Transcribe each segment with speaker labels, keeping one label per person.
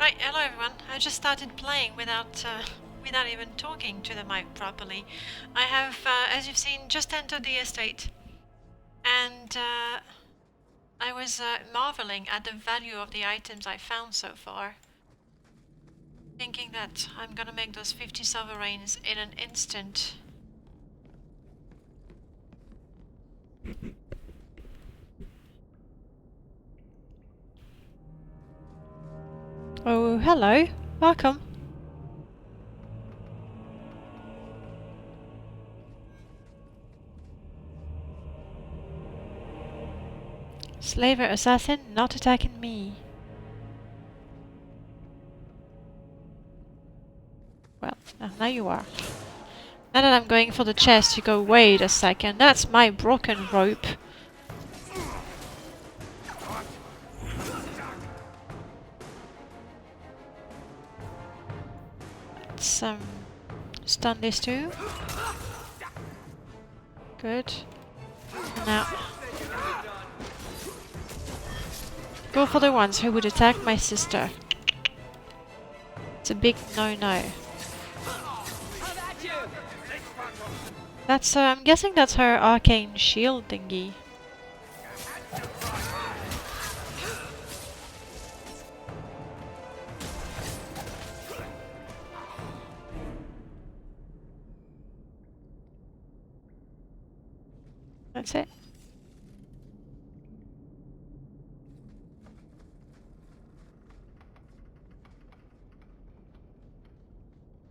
Speaker 1: Right, hello everyone. I just started playing without even talking to the mic properly. I have, as you've seen, just entered the estate, and I was marveling at the value of the items I found so far, thinking that I'm gonna make those 50 sovereigns in an instant. Oh, hello. Welcome. Slaver assassin not attacking me. Well, now you are. Now that I'm going for the chest, you go, wait a second, that's my broken rope. Let's stun this too. Good. Now, go for the ones who would attack my sister. It's a big no-no. That's, I'm guessing that's her arcane shield thingy. That's it.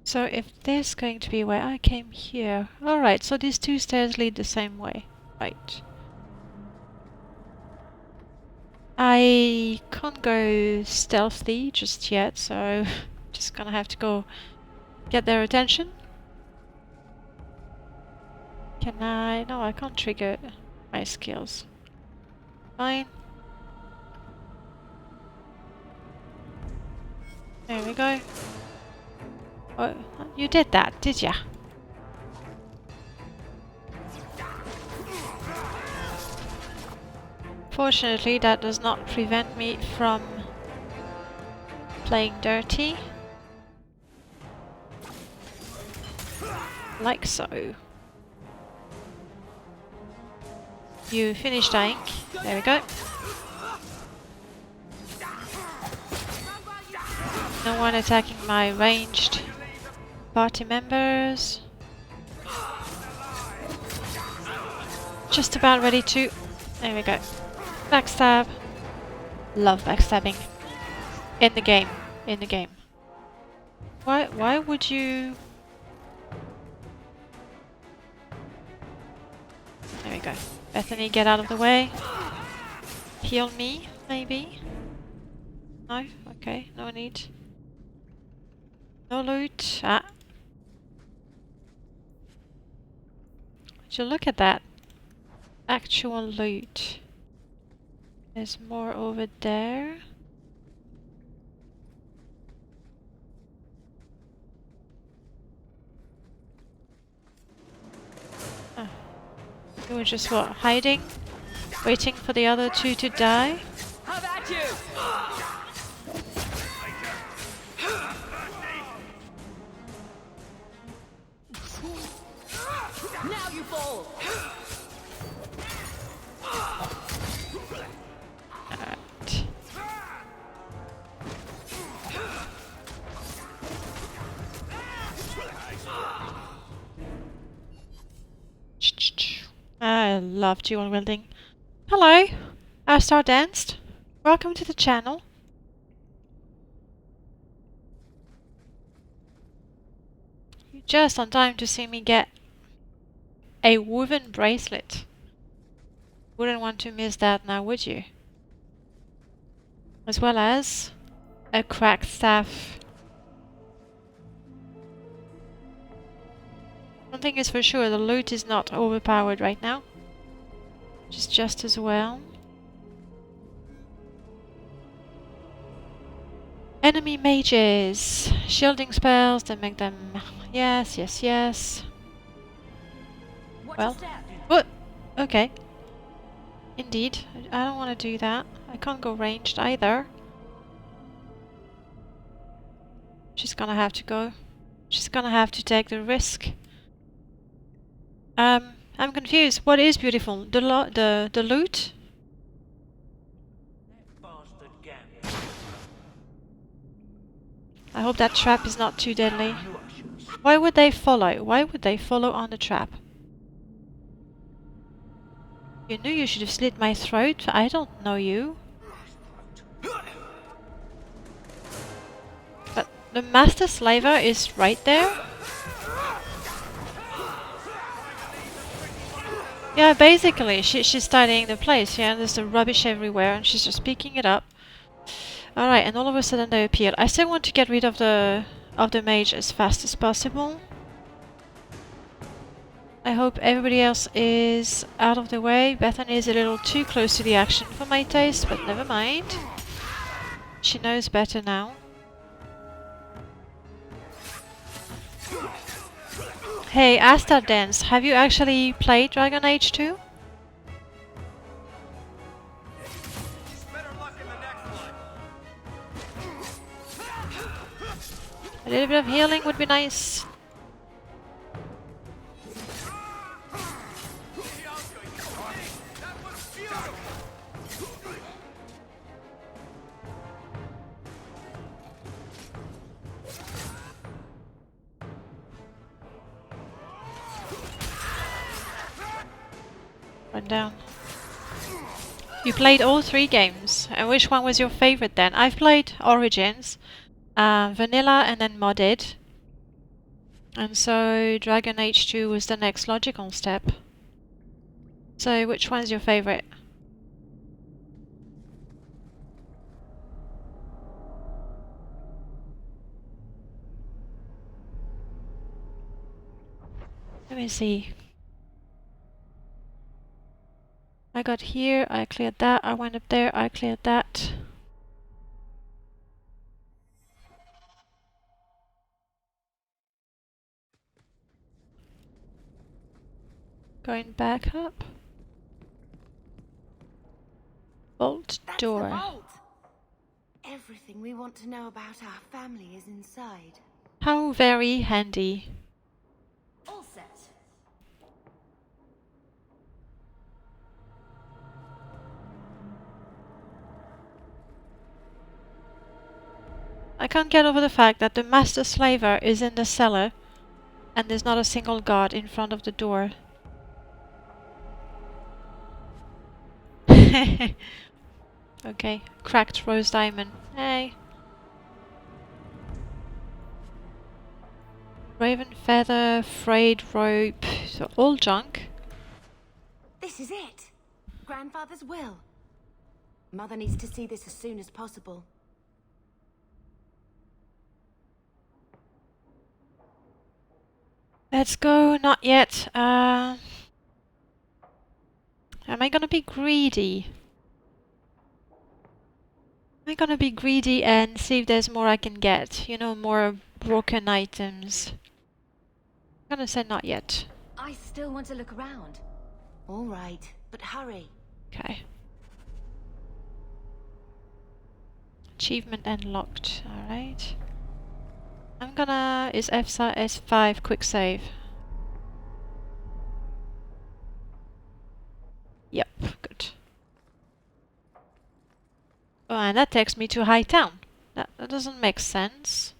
Speaker 1: So if this is going to be where I came here... Alright, so these two stairs lead the same way. Right. I can't go stealthily just yet, so just gonna have to go get their attention. Can I... No, I can't trigger my skills. Fine. There we go. Oh, you did that, did ya? Fortunately, that does not prevent me from playing dirty. Like so. You finished dying. There we go. No one attacking my ranged party members. Just about ready to... There we go. Backstab. Love backstabbing. In the game. In the game. Why would you... There we go. Bethany, get out of the way. Heal me, maybe? No? Okay, no need. No loot. Ah. Would you look at that? Actual loot. There's more over there. Ah. You were just what, hiding? Waiting for the other two to die?
Speaker 2: How about you? Now you fall.
Speaker 1: Alright. I love dual wielding. Hello, our star danced. Welcome to the channel. You're just on time to see me get a woven bracelet. Wouldn't want to miss that now, would you? As well as a cracked staff. One thing is for sure, the loot is not overpowered right now. Which is just as well. Enemy mages. Shielding spells that make them... Yes, yes, yes. Well, what? Okay. Indeed, I don't want to do that. I can't go ranged either. She's gonna have to go. She's gonna have to take the risk. I'm confused. What is beautiful? The loot? I hope that trap is not too deadly. Why would they follow? Why would they follow on the trap? You knew you should have slit my throat. I don't know you. But the master slaver is right there. Yeah, basically, she's tidying the place. Yeah, there's the rubbish everywhere, and she's just picking it up. All right, and all of a sudden they appear. I still want to get rid of the mage as fast as possible. I hope everybody else is out of the way. Bethany is a little too close to the action for my taste, but never mind. She knows better now. Hey, Asta Dance, have you actually played Dragon Age 2? A little bit of healing would be nice. Run down. You played all 3 games. And which one was your favorite then? I've played Origins, Vanilla and then modded. And so Dragon Age 2 was the next logical step. So which one's your favorite? Let me see. I got here, I cleared that, I went up there, I cleared that. Going back up. Vault door.
Speaker 3: That's the vault. Everything we want to know about our family is inside.
Speaker 1: How very handy.
Speaker 3: All set.
Speaker 1: I can't get over the fact that the master slaver is in the cellar and there's not a single guard in front of the door. Okay, cracked rose diamond. Hey. Raven feather, frayed rope, so all junk.
Speaker 3: This is it. Grandfather's will. Mother needs to see this as soon as possible.
Speaker 1: Let's go, not yet. Am I gonna be greedy? Am I gonna be greedy and see if there's more I can get? You know, more broken items. I'm gonna say not yet.
Speaker 3: I still want to look around. All right, but hurry.
Speaker 1: Okay. Achievement unlocked. Alright. I'm gonna... Is F5 quick save? Yep, good. Oh, and that takes me to High Town. That doesn't make sense.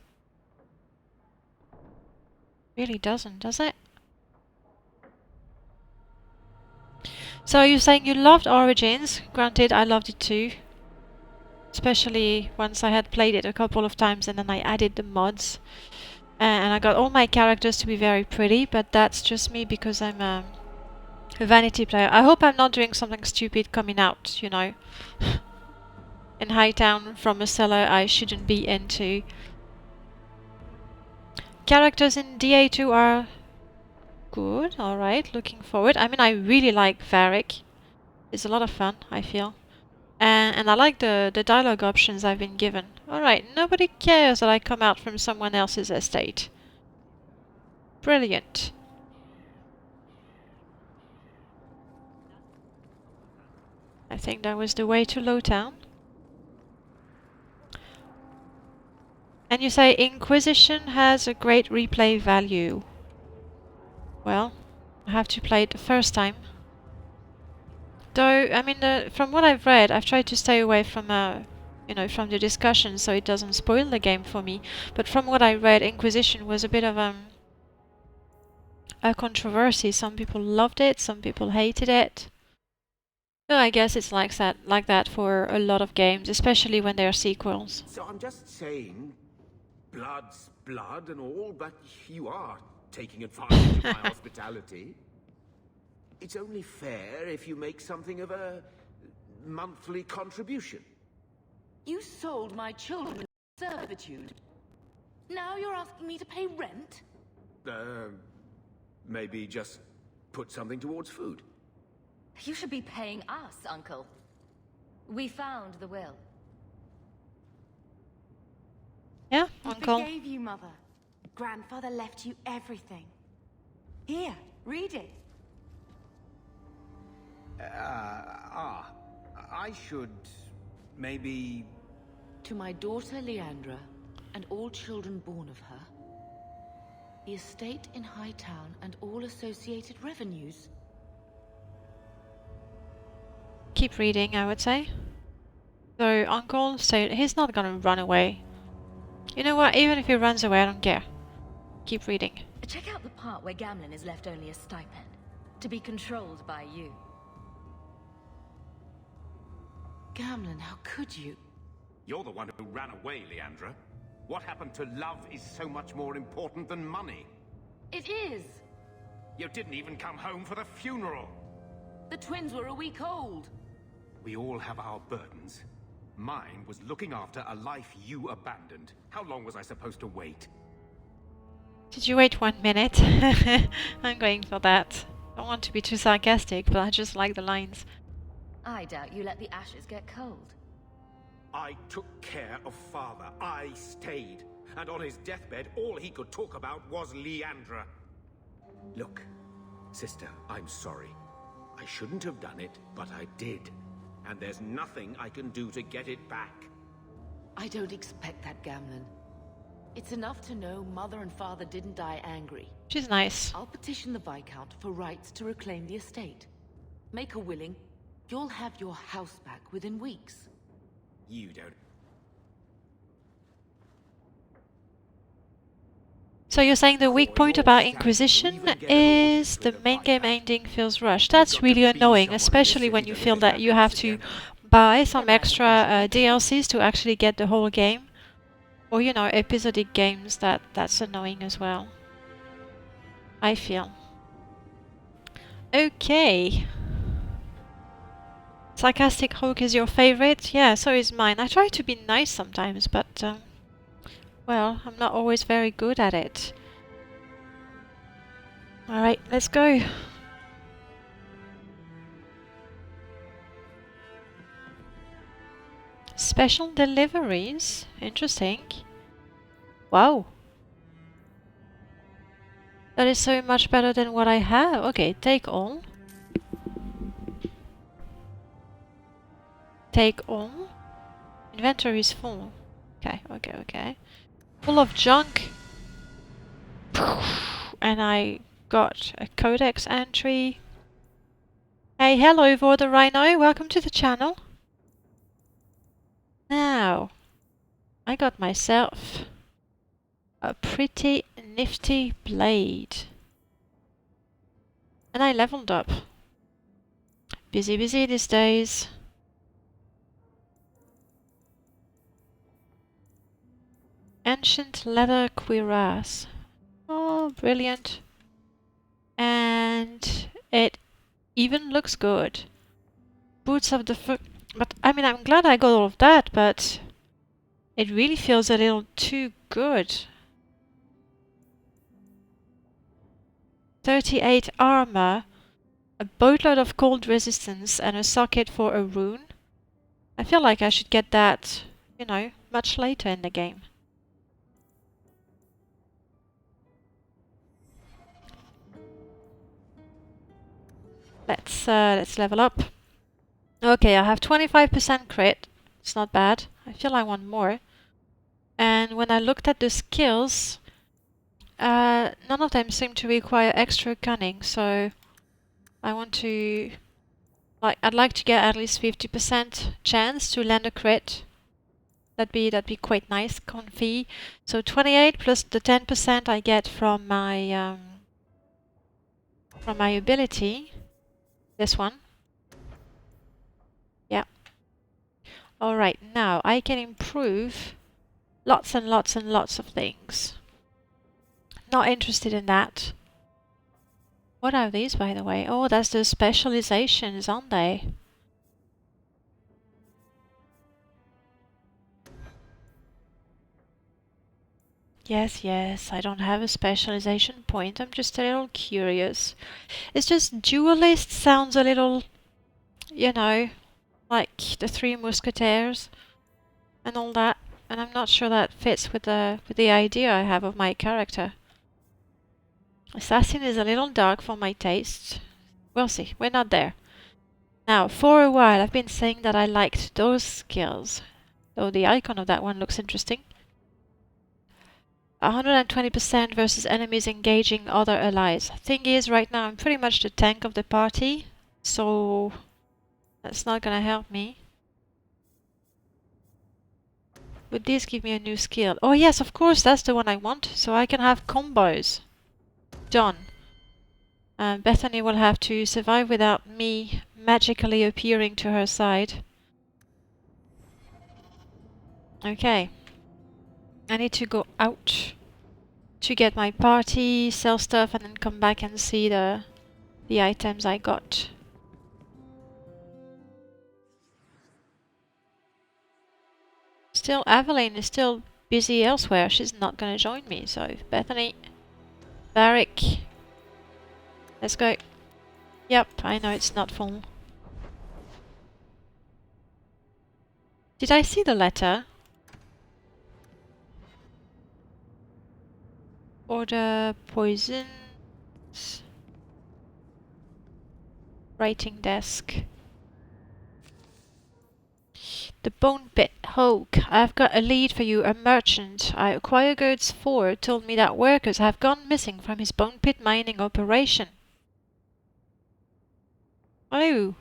Speaker 1: Really doesn't, does it? So you're saying you loved Origins. Granted, I loved it too. Especially once I had played it a couple of times and then I added the mods. And I got all my characters to be very pretty, but that's just me because I'm a vanity player. I hope I'm not doing something stupid coming out, you know. In Hightown from a seller I shouldn't be into. Characters in DA2 are good, alright, looking forward. I mean, I really like Varric. It's a lot of fun, I feel. And I like the dialogue options I've been given. Alright, nobody cares that I come out from someone else's estate. Brilliant. I think that was the way to Lowtown. And you say Inquisition has a great replay value. Well, I have to play it the first time. Though, I mean, from what I've read, I've tried to stay away from, you know, from the discussion so it doesn't spoil the game for me. But from what I read, Inquisition was a bit of a controversy. Some people loved it, some people hated it. Well, I guess it's like that for a lot of games, especially when they're sequels.
Speaker 4: So I'm just saying, blood's blood and all, but you are taking advantage of my hospitality. It's only fair if you make something of a monthly contribution.
Speaker 2: You sold my children into servitude. Now you're asking me to pay rent?
Speaker 4: Maybe just put something towards food.
Speaker 5: You should be paying us, Uncle. We found the will.
Speaker 1: Yeah,
Speaker 3: He
Speaker 1: Uncle.
Speaker 3: forgave you, Mother. Grandfather left you everything. Here, read it.
Speaker 4: I should maybe...
Speaker 2: To my daughter Leandra, and all children born of her, the estate in Hightown and all associated revenues.
Speaker 1: Keep reading, I would say. So, Uncle said he's not gonna run away. You know what? Even if he runs away, I don't care. Keep reading.
Speaker 5: Check out the part where Gamlin is left only a stipend, to be controlled by you.
Speaker 2: Gamlin, how could you?
Speaker 4: You're the one who ran away, Leandra. What happened to love is so much more important than money.
Speaker 2: It is!
Speaker 4: You didn't even come home for the funeral.
Speaker 2: The twins were a week old.
Speaker 4: We all have our burdens. Mine was looking after a life you abandoned. How long was I supposed to wait?
Speaker 1: Did you wait 1 minute? I'm going for that. I don't want to be too sarcastic, but I just like the lines.
Speaker 5: I doubt you let the ashes get cold.
Speaker 4: I took care of Father. I stayed. And on his deathbed, all he could talk about was Leandra. Look, sister, I'm sorry. I shouldn't have done it, but I did. And there's nothing I can do to get it back.
Speaker 2: I don't expect that, Gamlin. It's enough to know Mother and Father didn't die angry.
Speaker 1: She's nice.
Speaker 2: I'll petition the Viscount for rights to reclaim the estate. Make her willing. You'll have your house back within weeks.
Speaker 4: You don't.
Speaker 1: So you're saying the weak point about Inquisition is the main game ending feels rushed. That's really annoying, especially when you feel that you have to buy some extra DLCs to actually get the whole game. Or, you know, episodic games, that's annoying as well. I feel. Okay. Sarcastic Hulk is your favorite? Yeah, so is mine. I try to be nice sometimes, but... well, I'm not always very good at it. Alright, let's go. Special deliveries? Interesting. Wow. That is so much better than what I have. Okay, take all. take all. Inventory is full. Okay, okay, okay. Full of junk. And I got a codex entry. Hey, hello, Vorder Rhino. Welcome to the channel. Now, I got myself a pretty nifty blade. And I leveled up. Busy, busy these days. Ancient leather cuirass. Oh, brilliant. And it even looks good. Boots of the foot. But I mean, I'm glad I got all of that, but it really feels a little too good. 38 armor, a boatload of cold resistance, and a socket for a rune. I feel like I should get that, you know, much later in the game. Let's level up. Okay, I have 25% crit. It's not bad. I feel I want more. And when I looked at the skills, none of them seem to require extra cunning, so I want to... I'd like to get at least 50% chance to land a crit. That'd be quite nice, comfy. So 28 plus the 10% I get from my ability. This one. Yeah. Alright, now I can improve lots and lots and lots of things. Not interested in that. What are these, by the way? Oh, that's the specializations, aren't they? Yes, yes, I don't have a specialization point. I'm just a little curious. It's just duelist sounds a little, you know, like the Three Musketeers and all that. And I'm not sure that fits with the idea I have of my character. Assassin is a little dark for my taste. We'll see. We're not there. Now, for a while I've been saying that I liked those skills. Though the icon of that one looks interesting. 120% versus enemies engaging other allies. Thing is, right now I'm pretty much the tank of the party. So that's not gonna help me. Would this give me a new skill? Oh yes, of course, that's the one I want. So I can have combos. Done. Bethany will have to survive without me magically appearing to her side. Okay. I need to go out to get my party, sell stuff, and then come back and see the items I got. Still, Aveline is still busy elsewhere. She's not gonna join me, so Bethany, Barrick, let's go. Yep, I know it's not full. Did I see the letter? Order poisons. Writing desk. The Bone Pit. Hoke, I've got a lead for you. A merchant I acquire goods for told me that workers have gone missing from his Bone Pit mining operation. Oh.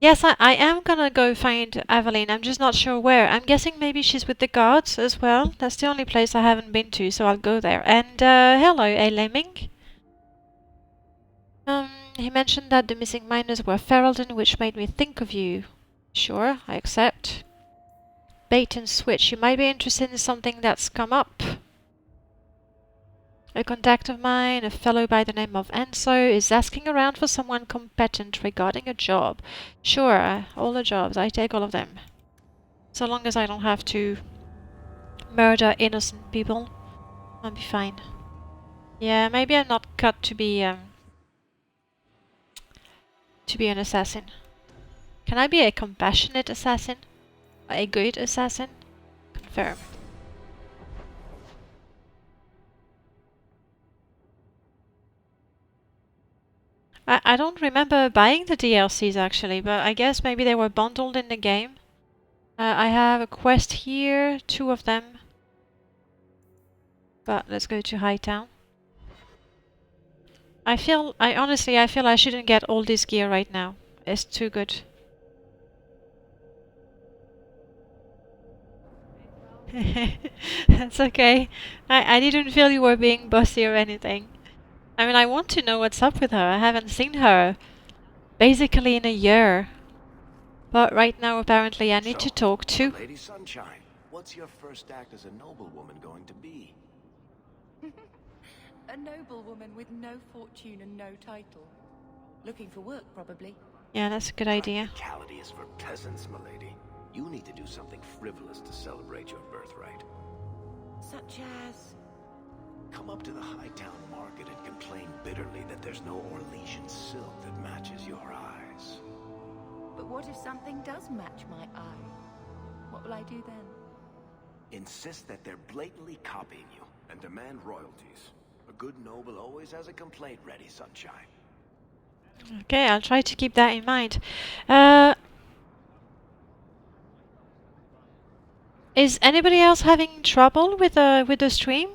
Speaker 1: Yes, I am gonna go find Aveline. I'm just not sure where. I'm guessing maybe she's with the guards as well. That's the only place I haven't been to, so I'll go there. And, hello, A. Lemming. He mentioned that the missing miners were Ferelden, which made me think of you. Sure, I accept. Bait and switch. You might be interested in something that's come up. A contact of mine, a fellow by the name of Enso, is asking around for someone competent regarding a job. Sure, all the jobs. I take all of them. So long as I don't have to murder innocent people, I'll be fine. Yeah, maybe I'm not cut to be an assassin. Can I be a compassionate assassin? A good assassin? Confirm. I don't remember buying the DLCs actually, but I guess maybe they were bundled in the game. I have a quest here, 2 of them. But let's go to Hightown. Honestly, I feel I shouldn't get all this gear right now. It's too good. That's okay. I didn't feel you were being bossy or anything. I mean, I want to know what's up with her. I haven't seen her basically in a year. But right now, apparently, I need to talk to...
Speaker 6: Lady Sunshine, what's your first act as a noblewoman going to be?
Speaker 2: A noblewoman with no fortune and no title. Looking for work, probably.
Speaker 1: Yeah, that's a good idea.
Speaker 6: Practicality is for peasants, milady. You need to do something frivolous to celebrate your birthright.
Speaker 2: Such as...
Speaker 6: Come up to the Hightown market and complain bitterly that there's no Orlesian silk that matches your eyes.
Speaker 2: But what if something does match my eye? What will I do then?
Speaker 6: Insist that they're blatantly copying you and demand royalties. A good noble always has a complaint ready, Sunshine.
Speaker 1: Okay, I'll try to keep that in mind. Is anybody else having trouble with the stream?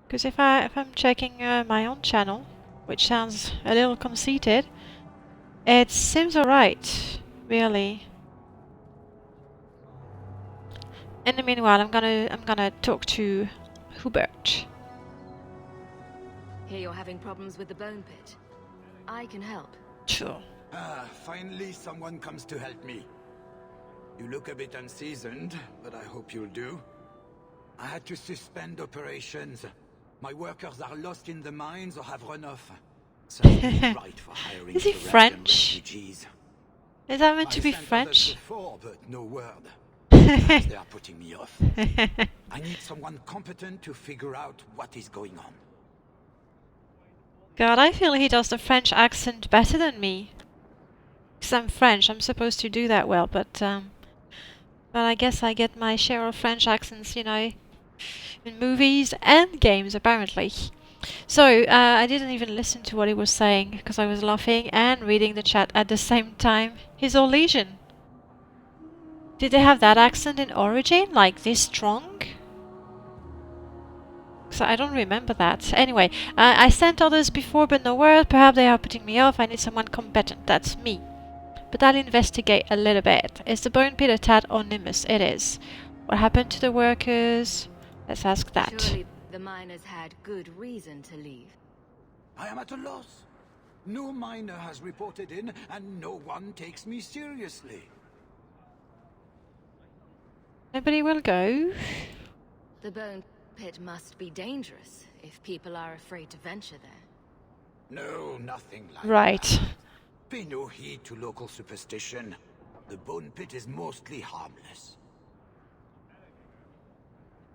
Speaker 1: Because if I'm checking my own channel, which sounds a little conceited, it seems alright, really. In the meanwhile, I'm gonna talk to Hubert.
Speaker 2: Hear you're having problems with the bone pit. I can help.
Speaker 1: Sure.
Speaker 7: Finally someone comes to help me. You look a bit unseasoned, but I hope you'll do. I had to suspend operations. My workers are lost in the mines or have run off. So right for hiring
Speaker 1: Is he
Speaker 7: direct
Speaker 1: French?
Speaker 7: refugees.
Speaker 1: Is that meant to
Speaker 7: I
Speaker 1: be
Speaker 7: sent others
Speaker 1: French?
Speaker 7: before, but no word. Perhaps they are putting me off. I need someone competent to figure out what is going on.
Speaker 1: God, I feel he does the French accent better than me. Because I'm French, I'm supposed to do that well, but I guess I get my share of French accents, you know, in movies and games, apparently. So, I didn't even listen to what he was saying, because I was laughing and reading the chat at the same time. His Orlesian. Did they have that accent in Origin? Like, this strong? So I don't remember that. Anyway, I sent others before, but no word. Perhaps they are putting me off. I need someone competent. That's me. But I'll investigate a little bit. Is the bone pit a tad ominous? It is. What happened to the workers? Let's ask that.
Speaker 2: Surely the miners had good reason to leave.
Speaker 7: I am at a loss. No miner has reported in, and no one takes me seriously.
Speaker 1: Nobody will go.
Speaker 2: The bone pit must be dangerous if people are afraid to venture there.
Speaker 7: No, nothing like
Speaker 1: Right.
Speaker 7: that. Pay no heed to local superstition. The bone pit is mostly harmless.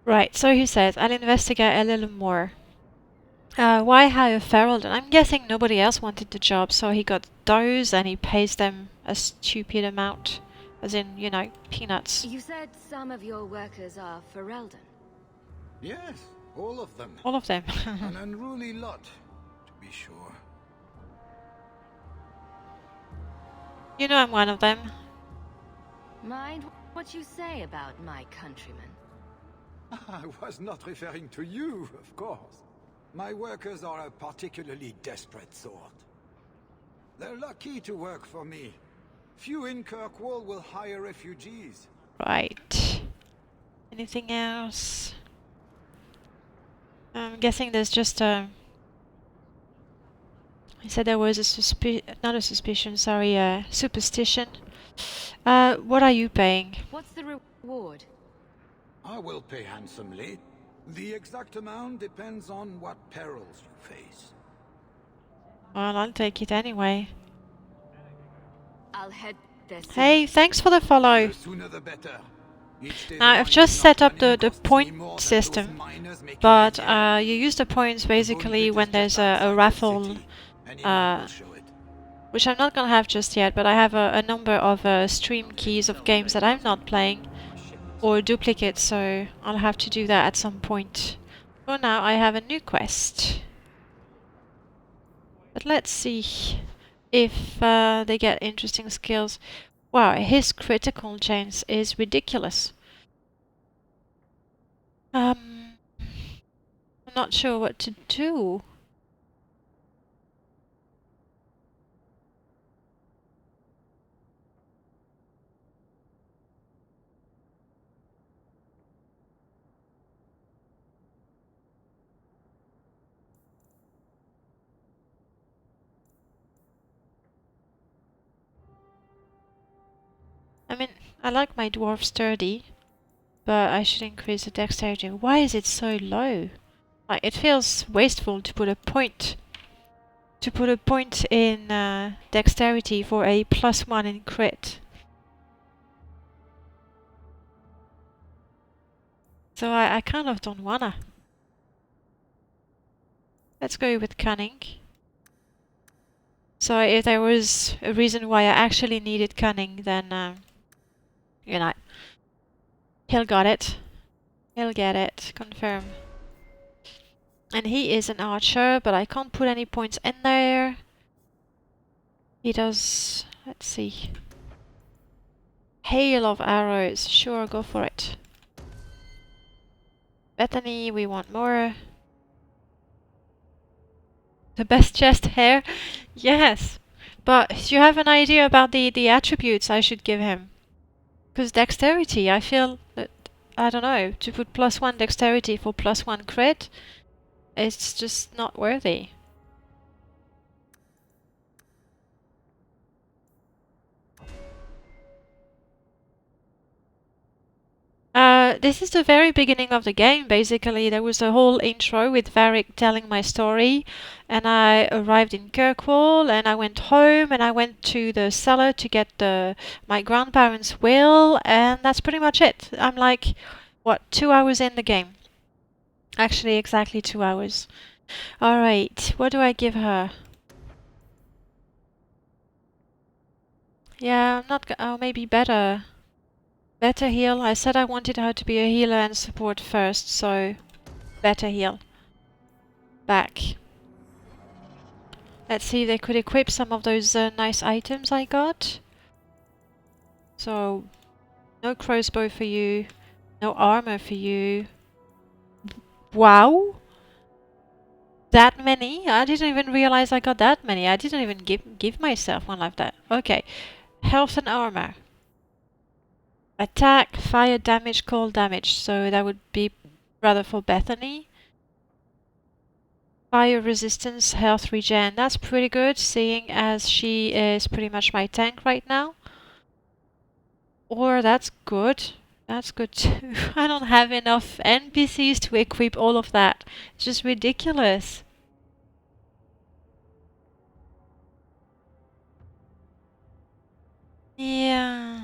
Speaker 1: Right, so he says, I'll investigate a little more. Why hire Ferelden? I'm guessing nobody else wanted the job, so he got those and he pays them a stupid amount. As in, you know, peanuts.
Speaker 2: You said some of your workers are Ferelden.
Speaker 7: Yes, all of them.
Speaker 1: All of them.
Speaker 7: An unruly lot, to be sure.
Speaker 1: You know I'm one of them.
Speaker 2: Mind what you say about my countrymen.
Speaker 7: I was not referring to you, of course. My workers are a particularly desperate sort. They're lucky to work for me. Few in Kirkwall will hire refugees.
Speaker 1: Right. Anything else? I'm guessing there's just a... He said there was a not a suspicion, sorry, a superstition. What are you paying?
Speaker 2: What's the reward?
Speaker 7: I will pay handsomely. The exact amount depends on what perils you face.
Speaker 1: Well, I'll take it anyway.
Speaker 2: I'll head there soon.
Speaker 1: Hey, thanks for the follow.
Speaker 7: The sooner the better. Each day
Speaker 1: Now,
Speaker 7: the
Speaker 1: I've
Speaker 7: mine
Speaker 1: just
Speaker 7: is
Speaker 1: set
Speaker 7: not
Speaker 1: up
Speaker 7: running
Speaker 1: the
Speaker 7: costs me
Speaker 1: point
Speaker 7: more than those
Speaker 1: system,
Speaker 7: miners making
Speaker 1: but
Speaker 7: a killing.
Speaker 1: you use the points basically
Speaker 7: The bone
Speaker 1: when
Speaker 7: pit is
Speaker 1: there's
Speaker 7: just
Speaker 1: a
Speaker 7: outside the
Speaker 1: raffle,
Speaker 7: city. Anyone will show it.
Speaker 1: which I'm not gonna have just yet, but I have a number of stream keys of games that I'm not playing, or duplicates, so I'll have to do that at some point. For now, I have a new quest. But let's see if they get interesting skills. Wow, his critical chance is ridiculous. I'm not sure what to do. I mean, I like my dwarf sturdy, but I should increase the dexterity. Why is it so low? Like, it feels wasteful to put a point in dexterity for a +1 in crit. So I kind of don't wanna. Let's go with cunning. So if there was a reason why I actually needed cunning, then you know, he'll got it. He'll get it. Confirm. And he is an archer, but I can't put any points in there. He does... let's see. Hail of arrows. Sure, go for it. Bethany, we want more. The best chest hair? Yes. But do you have an idea about the attributes I should give him? Because dexterity, I feel that... I don't know. To put +1 dexterity for +1 crit, it's just not worthy. This is the very beginning of the game, basically. There was a whole intro with Varric telling my story, and I arrived in Kirkwall, and I went home, and I went to the cellar to get my grandparents' will, and that's pretty much it. I'm like, what, 2 hours in the game? Actually, exactly 2 hours. Alright, what do I give her? Yeah, I'm not oh, maybe better. Better heal. I said I wanted her to be a healer and support first, so better heal. Back. Let's see if they could equip some of those nice items I got. So, no crossbow for you, no armor for you. Wow! That many? I didn't even realize I got that many. I didn't even give myself one like that. Okay. Health and armor. Attack, fire damage, cold damage. So that would be rather for Bethany. Fire resistance, health regen. That's pretty good, seeing as she is pretty much my tank right now. Or that's good. That's good too. I don't have enough NPCs to equip all of that. It's just ridiculous. Yeah.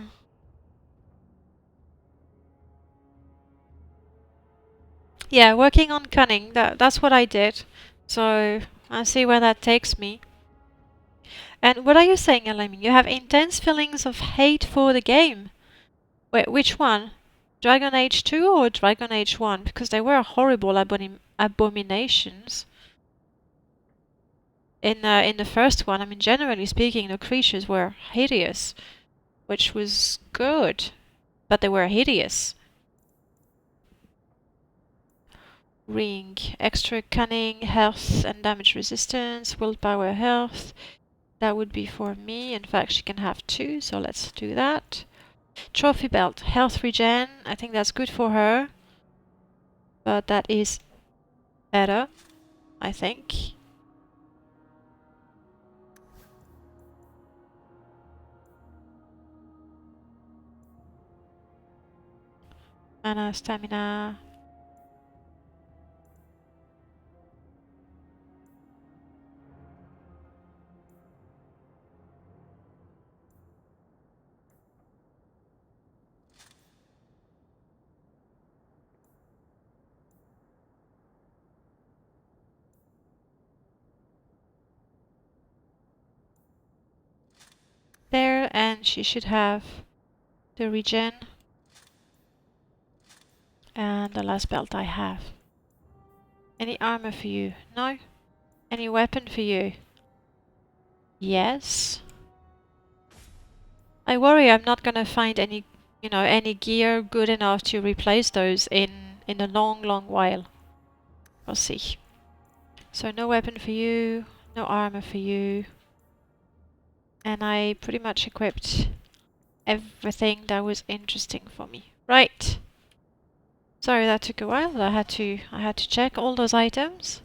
Speaker 1: Yeah, working on cunning. That's what I did. So I'll see where that takes me. And what are you saying, Elemi? You have intense feelings of hate for the game. Wait, which one? Dragon Age 2 or Dragon Age 1? Because they were horrible abominations. In the first one, I mean, generally speaking, the creatures were hideous, which was good, but they were hideous. Ring, extra cunning, health and damage resistance, willpower, health. That would be for me. In fact, she can have 2, so let's do that. Trophy belt, health regen. I think that's good for her, but that is better, I think. Mana, stamina. There, and she should have the regen. And the last belt I have. Any armor for you? No? Any weapon for you? Yes. I worry I'm not gonna find any, you know, any gear good enough to replace those in a long, long while. We'll see. So no weapon for you, no armor for you. And I pretty much equipped everything that was interesting for me. Right. Sorry that took a while. I had to check all those items.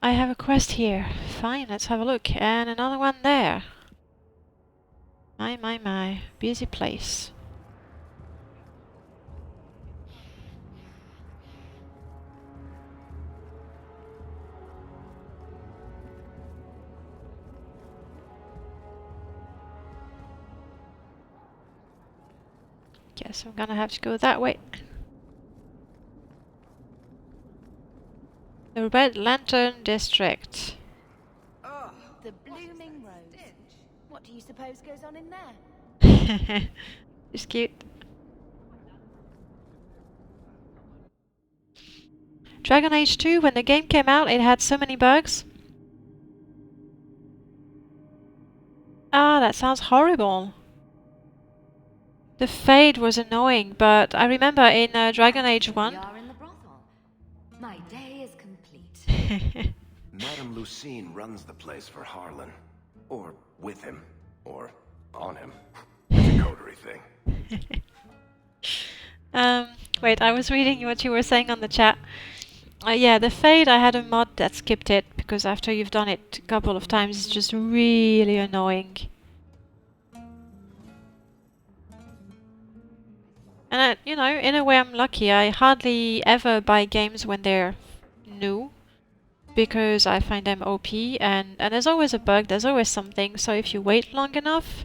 Speaker 1: I have a quest here. Fine, let's have a look. And another one there. My. Busy place. Guess I'm gonna have to go that way. The Red Lantern District.
Speaker 3: Oh, the blooming rose. What do you suppose goes on in there?
Speaker 1: It's cute. Dragon Age 2, when the game came out, it had so many bugs. Ah, that sounds horrible. The fade was annoying, but I remember in Dragon Age 1...
Speaker 2: We are in the brothel. My day is complete.
Speaker 6: Madame Lucine runs the place for Harlan. Or with him. Or on him. It's a coterie thing.
Speaker 1: Wait, I was reading what you were saying on the chat. Yeah, the fade, I had a mod that skipped it, because after you've done it a couple of times, it's just really annoying. And, you know, in a way I'm lucky. I hardly ever buy games when they're new, because I find them OP, and there's always a bug, there's always something, so if you wait long enough,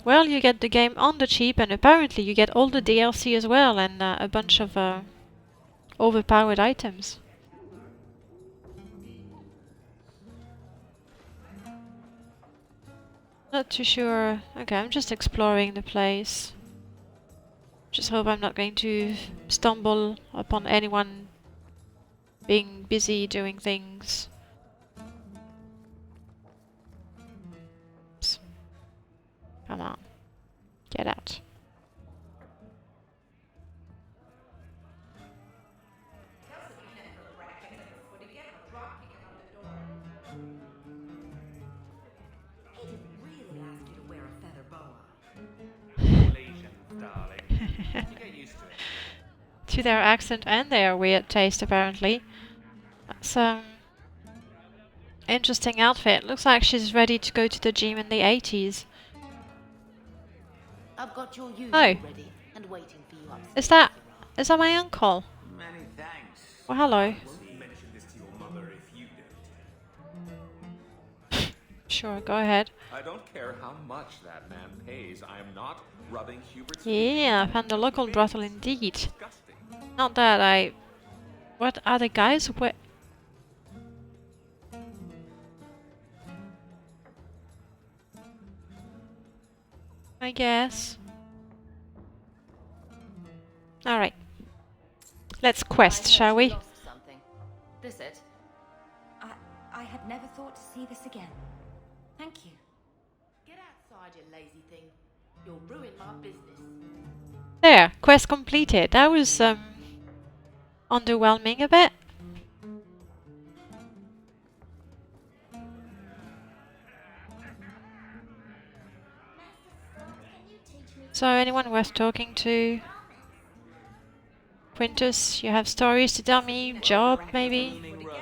Speaker 1: well, you get the game on the cheap, and apparently you get all the DLC as well, and a bunch of overpowered items. Not too sure. Okay, I'm just exploring the place. Just hope I'm not going to stumble upon anyone being busy doing things. Oops. Come on. Get out. To their accent and their weird taste, apparently. That's interesting outfit. Looks like she's ready to go to the gym in the 80s.
Speaker 2: I've got your use
Speaker 1: Oh.
Speaker 2: ready and waiting for you upstairs.
Speaker 1: Is that my uncle?
Speaker 7: Many thanks.
Speaker 1: Well, hello.
Speaker 4: Mention this to your mother if you don't.
Speaker 1: Sure, go ahead.
Speaker 8: I don't care how much that man pays. I am not rubbing Hubert's
Speaker 1: Yeah, I found a local brothel indeed.
Speaker 8: disgusting.
Speaker 1: Not that I... What are the guys? Where... I guess. Alright. Let's quest, shall we?
Speaker 2: Lost something. This it?
Speaker 3: I had never thought to see this again. Thank you.
Speaker 2: Get outside, you lazy thing. You'll ruin my business.
Speaker 1: There, quest completed. That was underwhelming a bit. So anyone worth talking to? Quintus, you have stories to tell me? Job, maybe?
Speaker 9: Blooming Rose.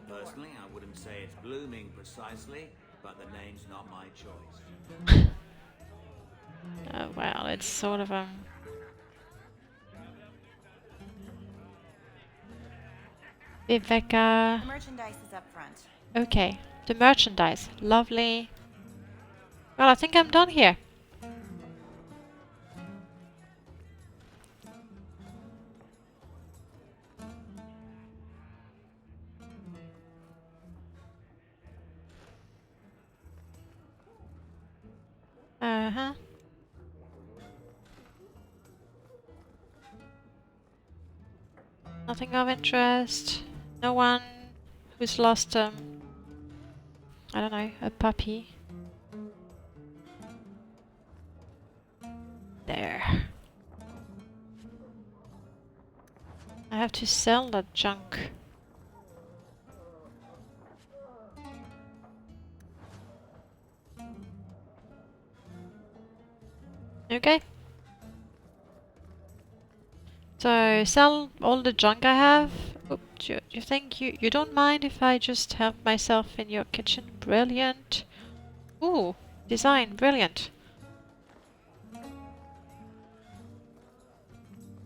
Speaker 9: Personally, I wouldn't say it's blooming precisely, but the name's not my choice.
Speaker 1: Oh well, it's sort of Viveka.
Speaker 3: The merchandise is up front.
Speaker 1: Okay, the merchandise. Lovely. Well, I think I'm done here. Uh-huh. Nothing of interest. No one who's lost, I don't know, a puppy. There. I have to sell that junk. Okay. So, sell all the junk I have. Oh, do you think you don't mind if I just help myself in your kitchen? Brilliant. Ooh, design, brilliant.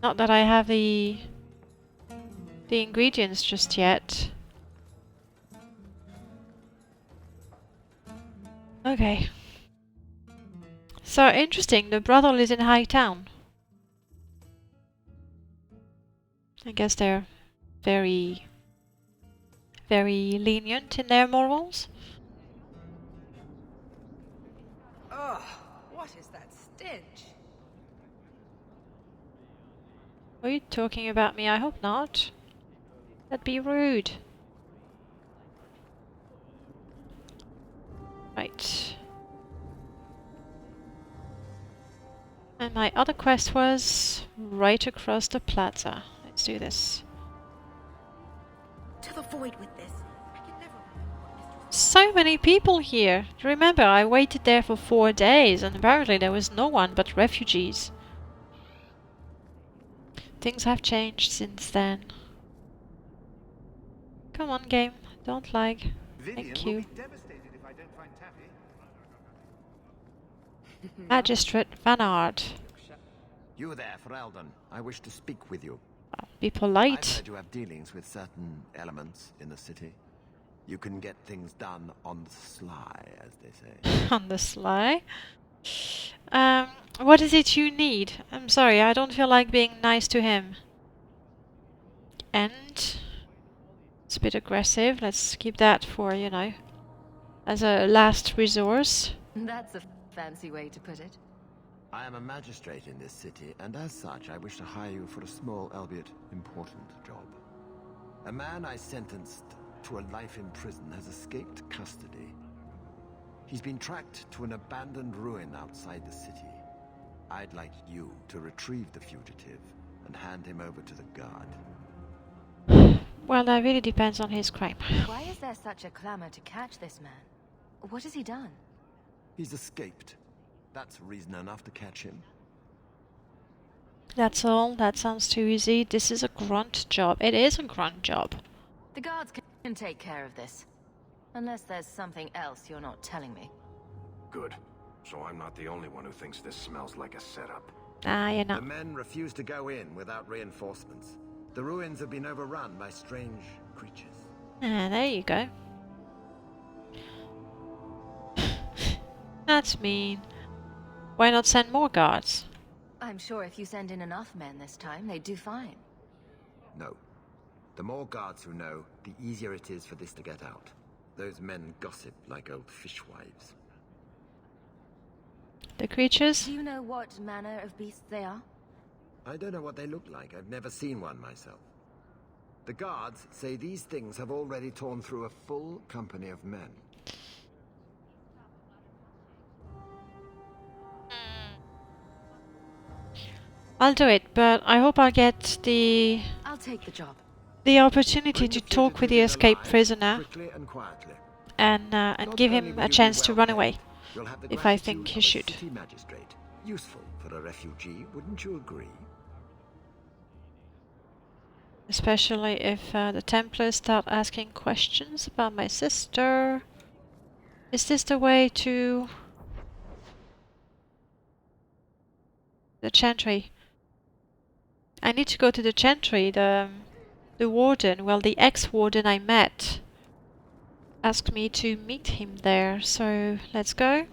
Speaker 1: Not that I have the ingredients just yet. Okay. So interesting, the brothel is in High Town. I guess they're very, very lenient in their morals.
Speaker 3: Ugh, what is that stench?
Speaker 1: Are you talking about me? I hope not. That'd be rude. Right. And my other quest was right across the plaza. Let's do this.
Speaker 3: To the void with this. I can never remember what Mistress...
Speaker 1: So many people here. Remember, I waited there for 4 days and apparently there was no one but refugees. Things have changed since then. Come on, game. Don't lag. Thank you. Magistrate Van Aert.
Speaker 6: You there, Ferelden. I wish to speak with you.
Speaker 1: Be
Speaker 6: I've
Speaker 1: polite.
Speaker 6: heard you have dealings with certain elements in the city. You can get things done on the sly, as they say.
Speaker 1: On the sly. What is it you need? I'm sorry, I don't feel like being nice to him. And it's a bit aggressive. Let's keep that for, you know, as a last resource.
Speaker 5: That's a fancy way to put it.
Speaker 6: I am a magistrate in this city, and as such, I wish to hire you for a small, albeit important, job. A man I sentenced to a life in prison has escaped custody. He's been tracked to an abandoned ruin outside the city. I'd like you to retrieve the fugitive and hand him over to the guard.
Speaker 1: Well, that really depends on his crime.
Speaker 5: Why is there such a clamor to catch this man? What has he done?
Speaker 6: He's escaped. That's reason enough to catch him.
Speaker 1: That's all. That sounds too easy. This is a grunt job. It is a grunt job.
Speaker 5: The guards can take care of this. Unless there's something else you're not telling me.
Speaker 6: Good. So I'm not the only one who thinks this smells like a setup.
Speaker 1: Ah, you're not.
Speaker 6: The men refuse to go in without reinforcements. The ruins have been overrun by strange creatures.
Speaker 1: Ah, there you go. That's mean. Why not send more guards?
Speaker 5: I'm sure if you send in enough men this time, they'd do fine.
Speaker 6: No. The more guards who know, the easier it is for this to get out. Those men gossip like old fishwives.
Speaker 1: The creatures?
Speaker 5: Do you know what manner of beasts they are?
Speaker 6: I don't know what they look like. I've never seen one myself. The guards say these things have already torn through a full company of men.
Speaker 1: I'll do it, but I hope I'll get
Speaker 5: I'll take the job.
Speaker 1: the opportunity to talk with the escaped prisoner
Speaker 6: Quickly and quietly.
Speaker 1: and give him a chance to run away, if I think he should.
Speaker 6: City magistrate. Useful for a refugee, wouldn't you agree?
Speaker 1: Especially if the Templars start asking questions about my sister. Is this the way to the Chantry? I need to go to the Chantry. The warden, well, the ex-warden I met, asked me to meet him there. So let's go.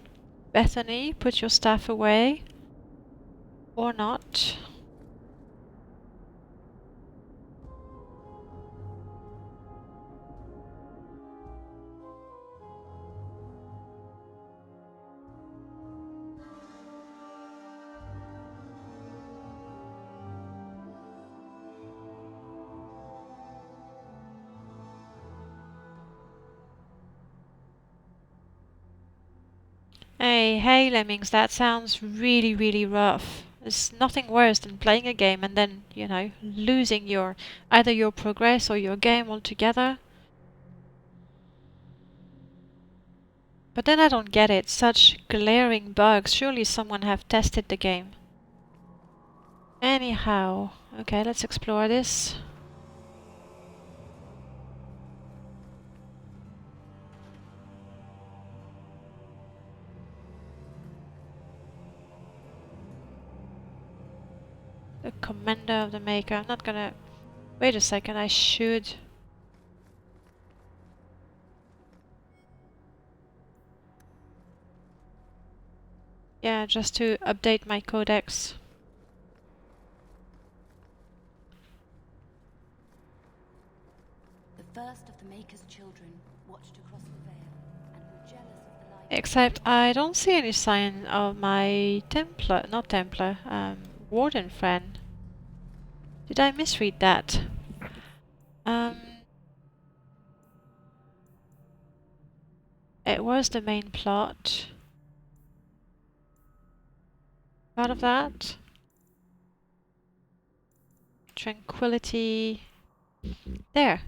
Speaker 1: Bethany, put your staff away. Or not. hey Lemmings, that sounds really, really rough. There's nothing worse than playing a game and then, you know, losing your either your progress or your game altogether. But then I don't get it. Such glaring bugs. Surely someone have tested the game. Anyhow, okay, let's explore this. The commander of the maker. I'm not gonna... Wait a second, I should... Yeah, just to update my codex.
Speaker 2: The first of the Maker's children watched across the veil and were jealous of the light.
Speaker 1: Except I don't see any sign of my Warden friend. Did I misread that? It was the main plot. Part of that. Tranquility. There.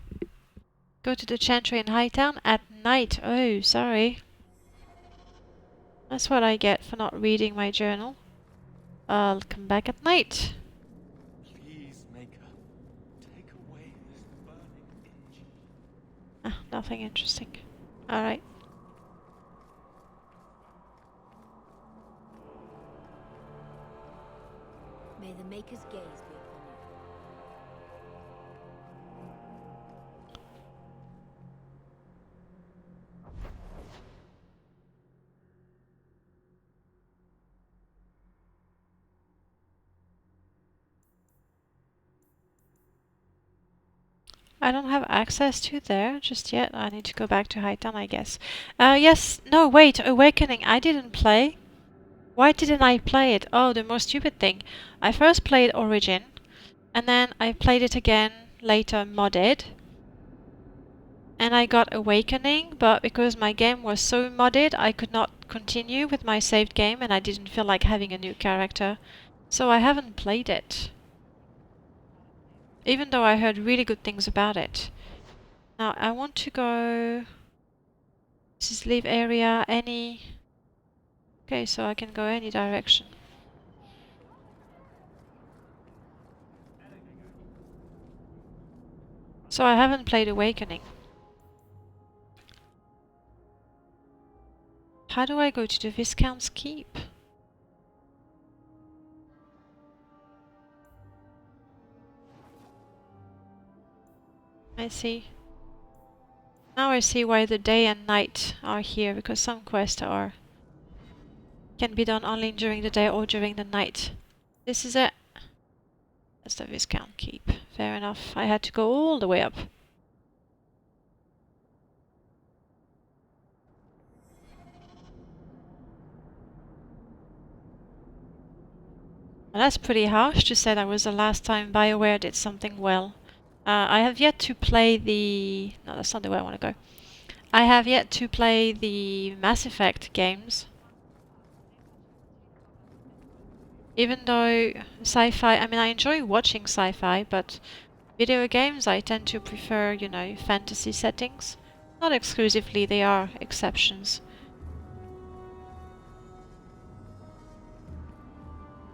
Speaker 1: Go to the Chantry in Hightown at night. Oh, sorry. That's what I get for not reading my journal. I'll come back at night.
Speaker 6: Please, Maker, take away this burning itch.
Speaker 1: Ah, nothing interesting. Alright.
Speaker 3: May the Maker's gaze be upon you.
Speaker 1: I don't have access to there just yet. I need to go back to Hightown, I guess. Yes. No, wait. Awakening. I didn't play. Why didn't I play it? Oh, the most stupid thing. I first played Origin, and then I played it again later modded. And I got Awakening, but because my game was so modded, I could not continue with my saved game, and I didn't feel like having a new character. So I haven't played it. Even though I heard really good things about it. Now, I want to go... This is leave area, any... Okay, so I can go any direction. So I haven't played Awakening. How do I go to the Viscount's Keep? I see. Now I see why the day and night are here, because some quests can be done only during the day or during the night. This is it. That's the Viscount Keep. Fair enough. I had to go all the way up. Well, that's pretty harsh to say that was the last time BioWare did something well. I have yet to play the... No, that's not the way I want to go. I have yet to play the Mass Effect games. Even though sci-fi... I mean, I enjoy watching sci-fi, but video games I tend to prefer, you know, fantasy settings. Not exclusively, they are exceptions.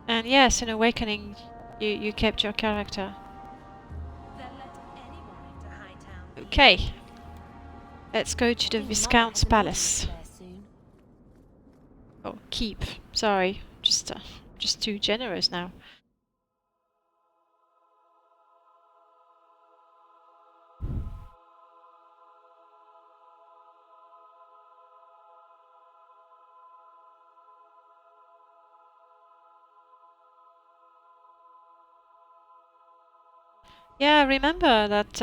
Speaker 1: And yes, in Awakening, you kept your character. Okay. Let's go to the Viscount's Palace. Oh, keep. Sorry. Just too generous now. Yeah, I remember that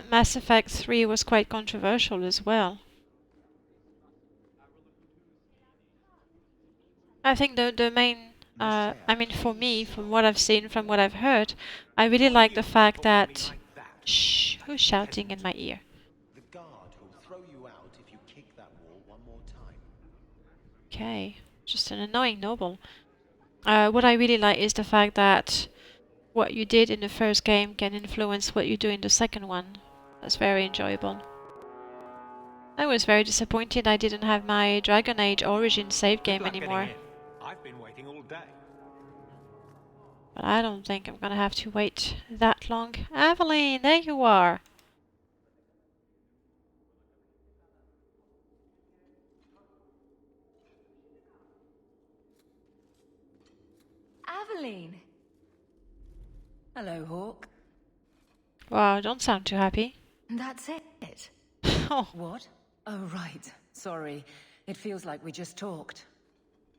Speaker 1: Mass Effect 3 was quite controversial as well. I think the main, I mean for me, from what I've seen, from what I've heard, I really like the fact that... Shh, who's shouting in my ear?
Speaker 6: The guard who'll throw you out if you kick that wall one more time.
Speaker 1: Okay. just an annoying noble. What I really like is the fact that what you did in the first game can influence what you do in the second one. That's very enjoyable. I was very disappointed I didn't have my Dragon Age Origin save game anymore.
Speaker 4: I've been waiting all day.
Speaker 1: But I don't think I'm gonna have to wait that long. Aveline, there you are!
Speaker 2: Aveline! Hello, Hawk.
Speaker 1: Wow, don't sound too happy.
Speaker 2: That's it.
Speaker 1: Oh,
Speaker 2: What? Oh, right. Sorry. It feels like we just talked.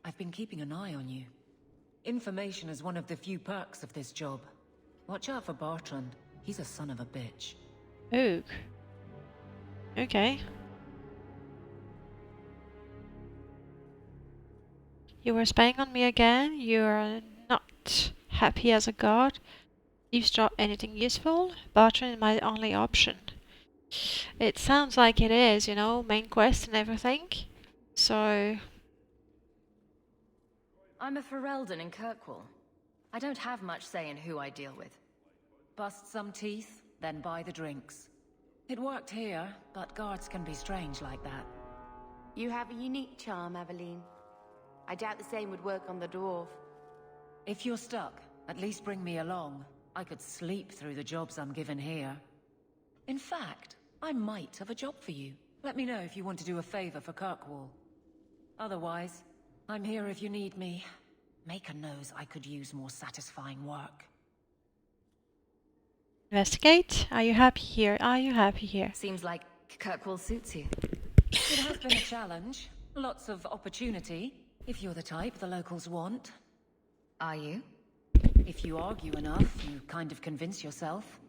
Speaker 2: I've been keeping an eye on you. Information is one of the few perks of this job. Watch out for Bertrand. He's a son of a bitch.
Speaker 1: Oog. Okay. You were spying on me again? You're not happy as a god? Eavesdrop anything useful? Bertrand is my only option. It sounds like it is, you know, main quest and everything. So...
Speaker 5: I'm a Ferelden in Kirkwall. I don't have much say in who I deal with.
Speaker 2: Bust some teeth, then buy the drinks. It worked here, but guards can be strange like that.
Speaker 3: You have a unique charm, Aveline. I doubt the same would work on the dwarf.
Speaker 2: If you're stuck, at least bring me along. I could sleep through the jobs I'm given here. In fact, I might have a job for you. Let me know if you want to do a favor for Kirkwall. Otherwise, I'm here if you need me. Maker knows I could use more satisfying work.
Speaker 1: Investigate? Are you happy here? Are you happy here?
Speaker 5: Seems like Kirkwall suits you.
Speaker 2: It has been a challenge. Lots of opportunity, if you're the type the locals want.
Speaker 5: Are you?
Speaker 2: If you argue enough, you kind of convince yourself.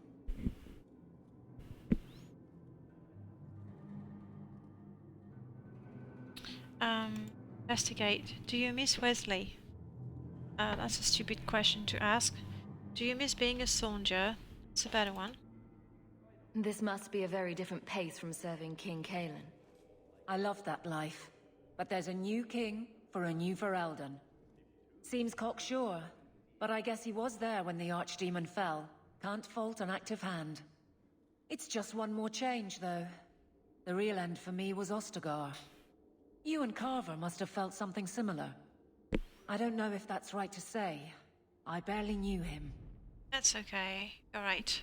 Speaker 1: Investigate. Do you miss Wesley? That's a stupid question to ask. Do you miss being a soldier? It's a better one.
Speaker 5: This must be a very different pace from serving King Kalen.
Speaker 2: I love that life. But there's a new king for a new Ferelden. Seems cocksure, but I guess he was there when the Archdemon fell. Can't fault an active hand. It's just one more change, though. The real end for me was Ostagar. You and Carver must have felt something similar. I don't know if that's right to say. I barely knew him.
Speaker 1: That's okay. Alright.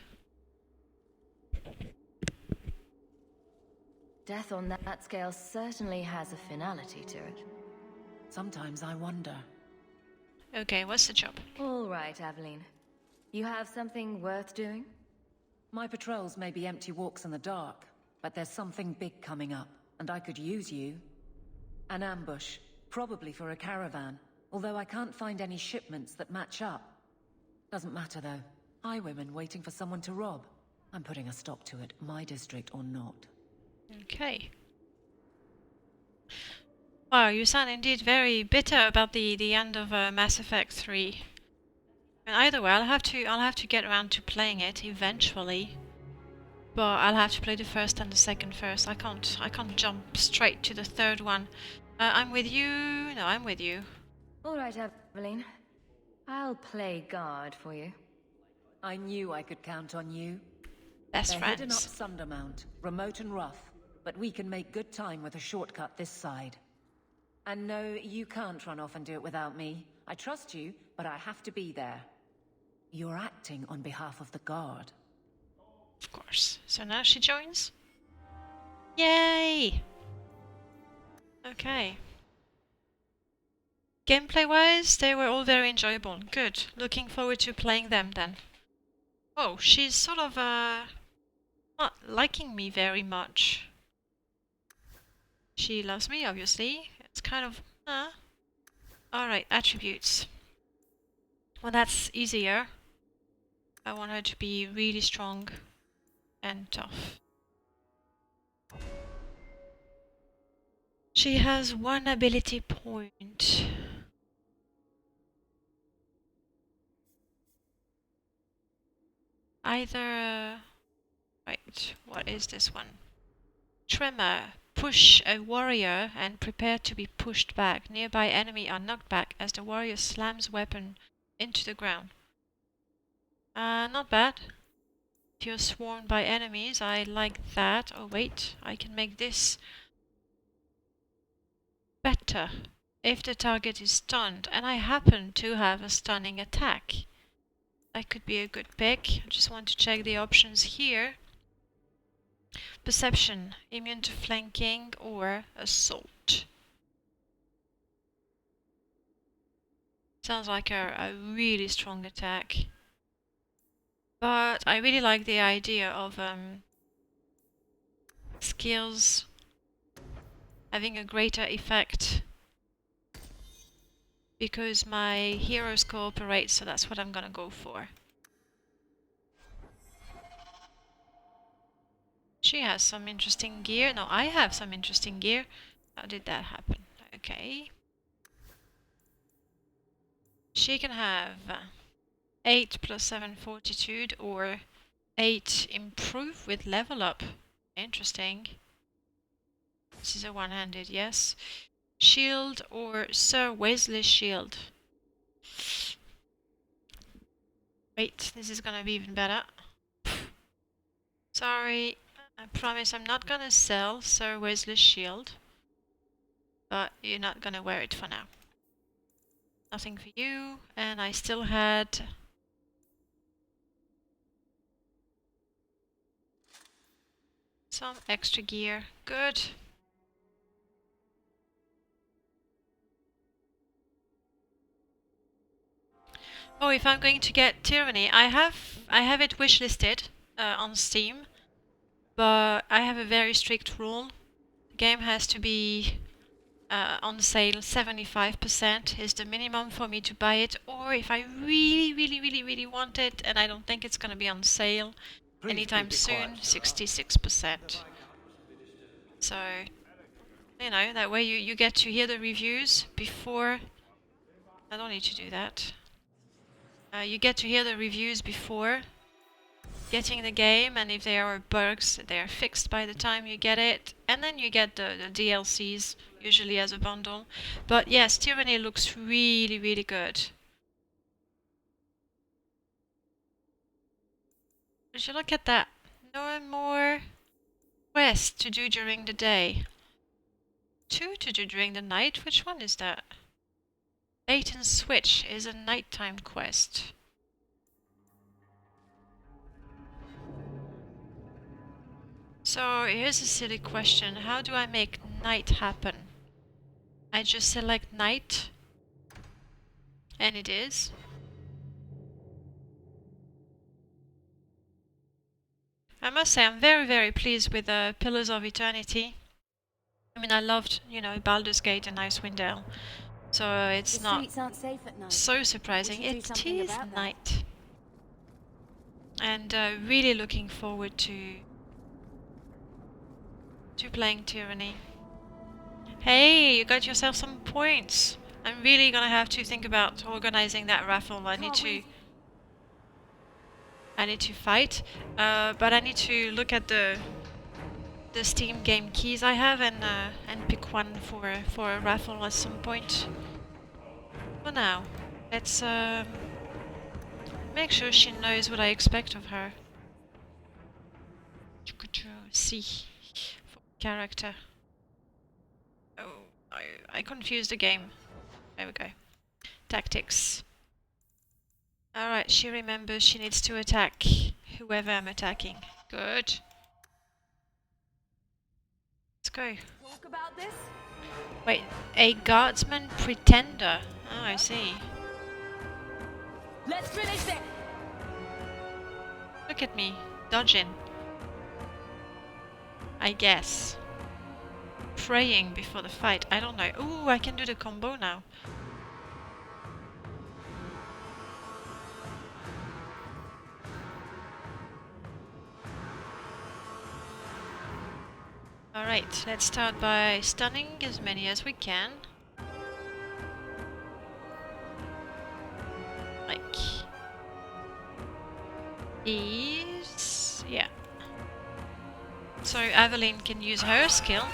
Speaker 5: Death on that scale certainly has a finality to it.
Speaker 2: Sometimes I wonder.
Speaker 1: Okay, what's the job?
Speaker 5: All right, Aveline. You have something worth doing?
Speaker 2: My patrols may be empty walks in the dark, but there's something big coming up, and I could use you. An ambush, probably for a caravan, although I can't find any shipments that match up. Doesn't matter though. Highwaymen waiting for someone to rob. I'm putting a stop to it, my district or not.
Speaker 1: Okay. Wow, you sound indeed very bitter about the end of Mass Effect 3. And either way, I'll have to get around to playing it eventually. But I'll have to play the first and the second first. I can't jump straight to the third one. I'm with you. No, I'm with you.
Speaker 5: All right, Aveline. I'll play guard for you.
Speaker 2: I knew I could count on you.
Speaker 1: Best
Speaker 2: They're heading up
Speaker 1: friends.
Speaker 2: Sundermount, remote and rough, but we can make good time with a shortcut this side. And no, you can't run off and do it without me. I trust you, but I have to be there. You're acting on behalf of the guard.
Speaker 1: Of course. So now she joins? Yay! Okay. Gameplay-wise, they were all very enjoyable. Good. Looking forward to playing them then. Oh, she's sort of, not liking me very much. She loves me, obviously. It's kind of, Alright, attributes. Well, that's easier. I want her to be really strong and tough. She has one ability point. Either... right, what is this one? Tremor. push a warrior and prepare to be pushed back. Nearby enemy are knocked back as the warrior slams weapon into the ground. Not bad. If you're swarmed by enemies, I like that. Oh wait, I can make this better if the target is stunned, and I happen to have a stunning attack. That could be a good pick. I just want to check the options here. Perception, immune to flanking or assault. Sounds like a really strong attack. But I really like the idea of skills having a greater effect because my heroes cooperate, so that's what I'm gonna go for. She has some interesting gear. No, I have some interesting gear. How did that happen? Okay. She can have 8 plus 7 fortitude or 8 improve with level up. Interesting. This is a one-handed, yes. Shield or Sir Wesley's shield. Wait, this is gonna be even better. Sorry, I promise I'm not gonna sell Sir Wesley's shield. But you're not gonna wear it for now. Nothing for you, and I still had some extra gear. Good. Oh, if I'm going to get Tyranny, I have it wishlisted on Steam, but I have a very strict rule. The game has to be on sale. 75% is the minimum for me to buy it, or if I really want it and I don't think it's gonna be on sale anytime soon, 66%. So, you know, that way you get to hear the reviews before. I don't need to do that. You get to hear the reviews before getting the game, and if there are bugs, they are fixed by the time you get it, and then you get the DLCs, usually as a bundle. But yes, Tyranny looks really good. Would you look at that? No more quests to do during the day. 2 to do during the night? Which one is that? Bait and Switch is a nighttime quest. So here's a silly question. How do I make night happen? I just select night, and it is. I must say I'm very pleased with the Pillars of Eternity. I mean, I loved, you know, Baldur's Gate and Icewind Dale, so it's not so surprising. It is night, and really looking forward to playing Tyranny. Hey, you got yourself some points. I'm really gonna have to think about organizing that raffle. I need to fight, but I need to look at the Steam game keys I have and pick one for a raffle at some point. For now, let's make sure she knows what I expect of her. See, for character. Oh, I confused the game. There we go. Tactics. Alright, she remembers she needs to attack whoever I'm attacking. Good. Let's go.
Speaker 3: Talk about this?
Speaker 1: Wait, a guardsman pretender. Oh, I see.
Speaker 3: Let's finish it.
Speaker 1: Look at me, dodging. I guess. Praying before the fight. I don't know. Ooh, I can do the combo now. Alright, let's start by stunning as many as we can. Like these. Yeah. So Aveline can use her skill.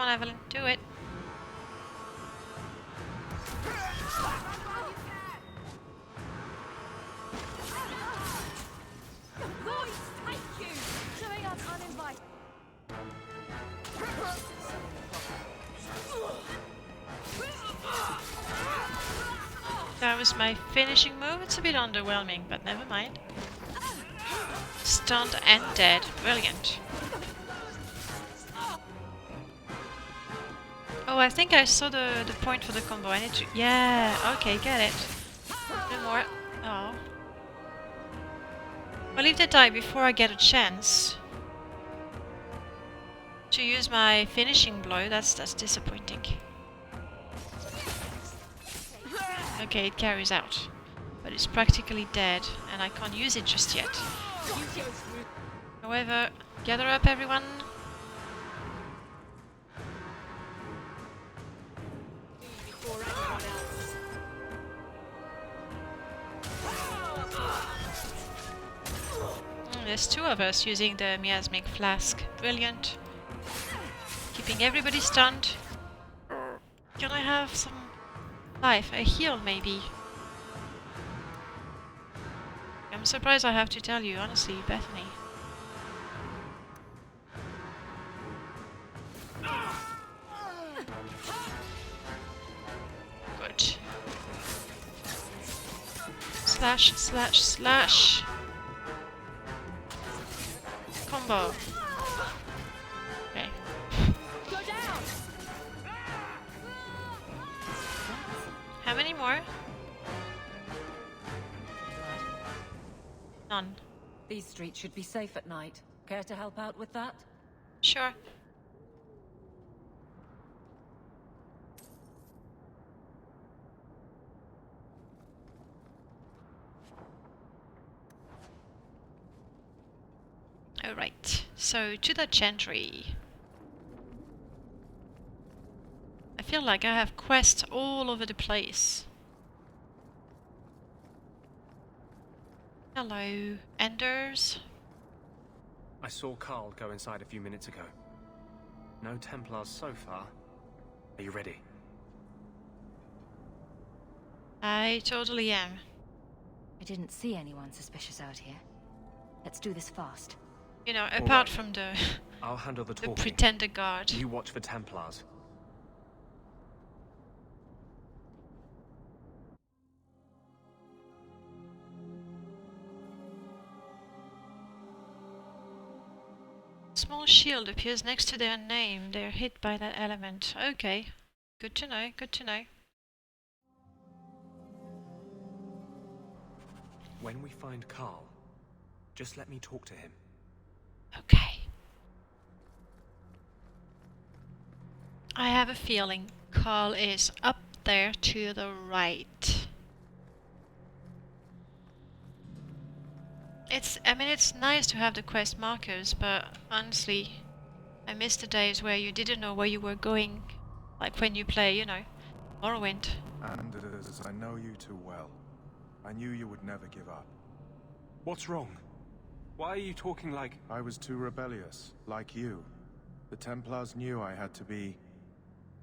Speaker 1: on, Evelyn, do it. That was my finishing move. It's a bit underwhelming, but never mind. Stunned and dead. Brilliant. Oh, I think I saw the point for the combo. I need to... Yeah, okay, get it. No more. Oh. Well, if they die before I get a chance to use my finishing blow, that's disappointing. Okay, it carries out. But it's practically dead, and I can't use it just yet. However, gather up everyone. There's two of us using the miasmic flask. Brilliant. Keeping everybody stunned. Can I have some life? A heal, maybe? I'm surprised I have to tell you, honestly, Bethany. Good. Slash, slash, slash. Combo. Okay. How many more? None.
Speaker 2: These streets should be safe at night. Care to help out with that?
Speaker 1: Sure. Alright, so to the Chantry. I feel like I have quests all over the place. Hello, Enders.
Speaker 10: I saw Carl go inside a few minutes ago. No Templars so far. Are you ready?
Speaker 1: I totally am.
Speaker 5: I didn't see anyone suspicious out here. Let's do this fast.
Speaker 1: You know,
Speaker 10: All
Speaker 1: apart
Speaker 10: right.
Speaker 1: from the
Speaker 10: I'll handle the
Speaker 1: the
Speaker 10: talking.
Speaker 1: pretender guard.
Speaker 10: You watch for Templars.
Speaker 1: Small shield appears next to their name. They're hit by that element. Okay. Good to know, good to know.
Speaker 10: When we find Carl, just let me talk to him.
Speaker 1: Okay. I have a feeling Carl is up there to the right. It's nice to have the quest markers, but honestly, I miss the days where you didn't know where you were going. Like when you play, you know, Morrowind.
Speaker 11: Anders, I know you too well. I knew you would never give up.
Speaker 10: What's wrong? Why are you talking like...
Speaker 11: I was too rebellious, like you. The Templars knew I had to be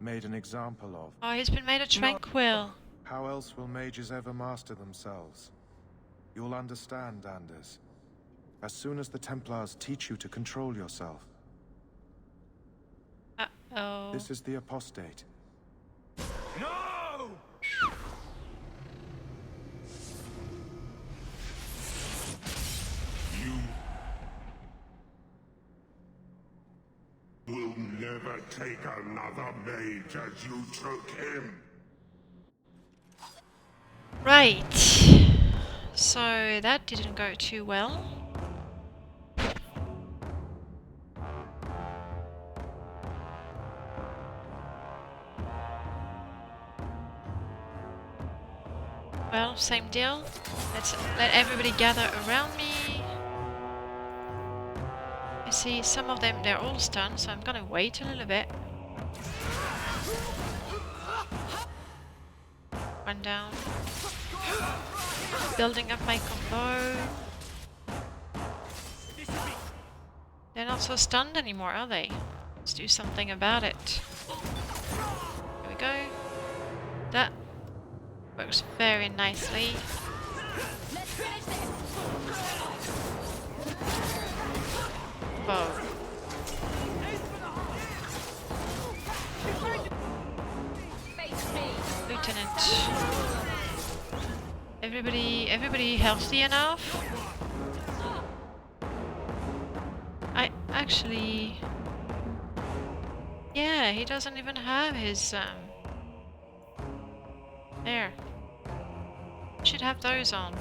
Speaker 11: made an example of.
Speaker 1: Oh, he's been made a tranquil.
Speaker 11: How else will mages ever master themselves? You'll understand, Anders. As soon as the Templars teach you to control yourself.
Speaker 1: Uh-oh.
Speaker 11: This is the apostate.
Speaker 4: No!
Speaker 12: You will never take another mage as you took him.
Speaker 1: Right. So that didn't go too well. Well, same deal. Let's let everybody gather around me. I see some of them, they're all stunned, so I'm gonna wait a little bit. One down. Building up my combo. They're not so stunned anymore, are they? Let's do something about it. Here we go. That works very nicely. Whoa. Lieutenant. Everybody healthy enough? Actually... Yeah, he doesn't even have his, there. Should have those on.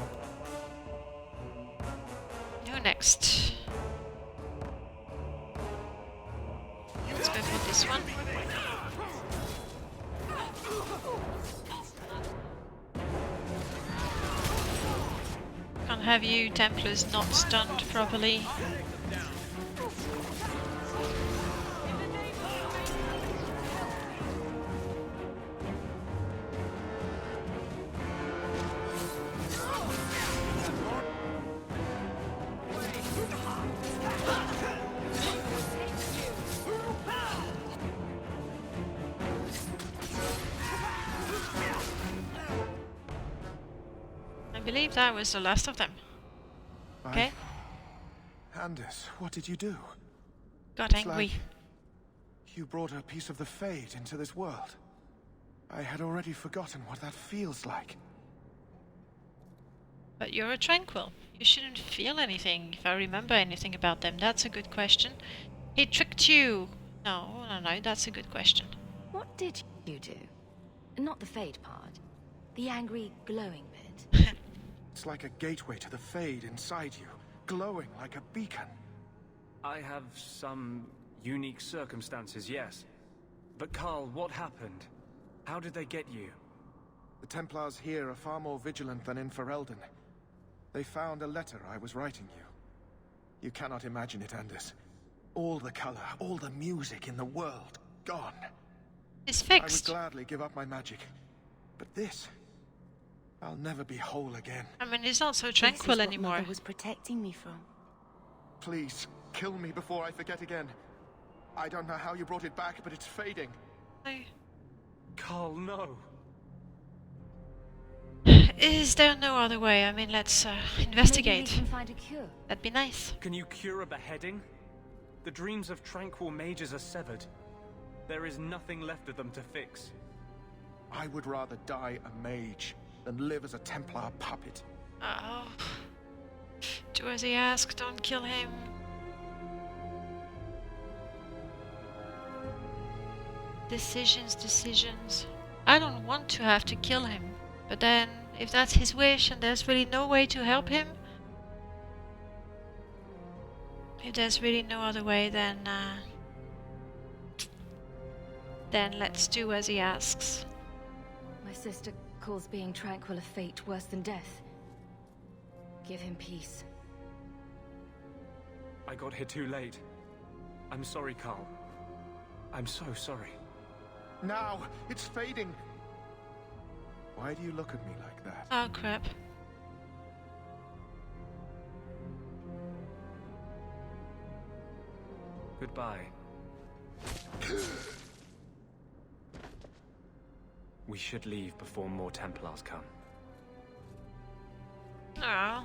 Speaker 1: Who next? Let's go for this one. Can't have you Templars not stunned properly. I believe that was the last of them. Okay?
Speaker 11: Anders, what did you do?
Speaker 1: Got
Speaker 11: It's
Speaker 1: angry.
Speaker 11: like you brought a piece of the Fade into this world. I had already forgotten what that feels like.
Speaker 1: But you're a tranquil. You shouldn't feel anything if I remember anything about them. That's a good question. He tricked you. No, that's a good question.
Speaker 5: What did you do? Not the Fade part. The angry, glowing bit.
Speaker 11: It's like a gateway to the Fade inside you, glowing like a beacon.
Speaker 10: I have some unique circumstances, yes. But Carl, what happened? How did they get you?
Speaker 11: The Templars here are far more vigilant than in Ferelden. They found a letter I was writing you. You cannot imagine it, Anders. All the color, all the music in the world, gone.
Speaker 1: It's fixed.
Speaker 11: I would gladly give up my magic. But this... I'll never be whole again.
Speaker 1: I mean, he's not so tranquil
Speaker 3: this is
Speaker 1: anymore.
Speaker 3: What Mother was protecting me from.
Speaker 11: Please, kill me before I forget again. I don't know how you brought it back, but it's fading.
Speaker 10: Carl, no.
Speaker 1: Is there no other way? I mean, let's investigate.
Speaker 5: Maybe we can find a cure.
Speaker 1: That'd be nice.
Speaker 10: Can you cure a beheading? The dreams of tranquil mages are severed. There is nothing left of them to fix.
Speaker 11: I would rather die a mage than live as a Templar puppet.
Speaker 1: Oh. Do as he asks, don't kill him. Decisions. I don't want to have to kill him. But then, if that's his wish and there's really no way to help him... If there's really no other way, then let's do as he asks.
Speaker 5: My sister calls being tranquil a fate worse than death. Give him peace.
Speaker 10: I got here too late. I'm sorry, Carl. I'm so sorry.
Speaker 11: Now! It's fading! Why do you look at me like that?
Speaker 1: Oh, crap.
Speaker 10: Goodbye. We should leave before more Templars come.
Speaker 1: Oh.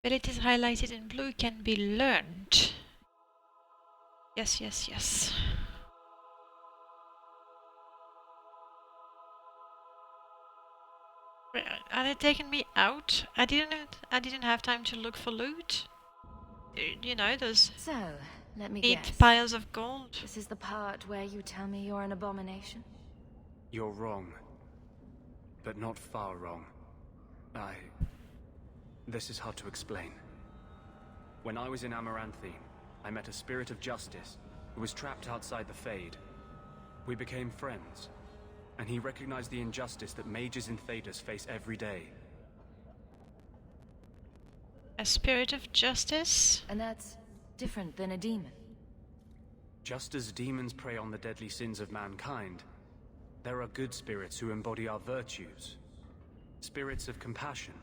Speaker 1: Abilities highlighted in blue can be learned. Yes. Are they taking me out? I didn't have time to look for loot. You know, those
Speaker 5: So, let me
Speaker 1: 8
Speaker 5: guess.
Speaker 1: piles of gold.
Speaker 5: This is the part where you tell me you're an abomination?
Speaker 10: You're wrong. But not far wrong. This is hard to explain. When I was in Amaranthine, I met a spirit of justice who was trapped outside the Fade. We became friends, and he recognized the injustice that mages in Thedas face every day.
Speaker 1: A spirit of justice?
Speaker 5: And that's different than a demon.
Speaker 10: Just as demons prey on the deadly sins of mankind, there are good spirits who embody our virtues. Spirits of compassion,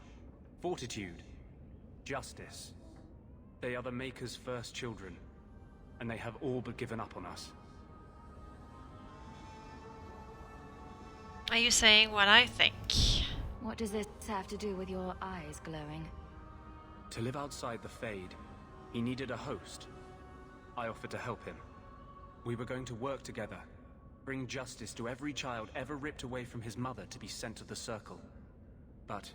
Speaker 10: fortitude, justice. They are the Maker's first children, and they have all but given up on us.
Speaker 1: Are you saying what I think?
Speaker 5: What does this have to do with your eyes glowing?
Speaker 10: To live outside the Fade, he needed a host. I offered to help him. We were going to work together, bring justice to every child ever ripped away from his mother to be sent to the Circle. But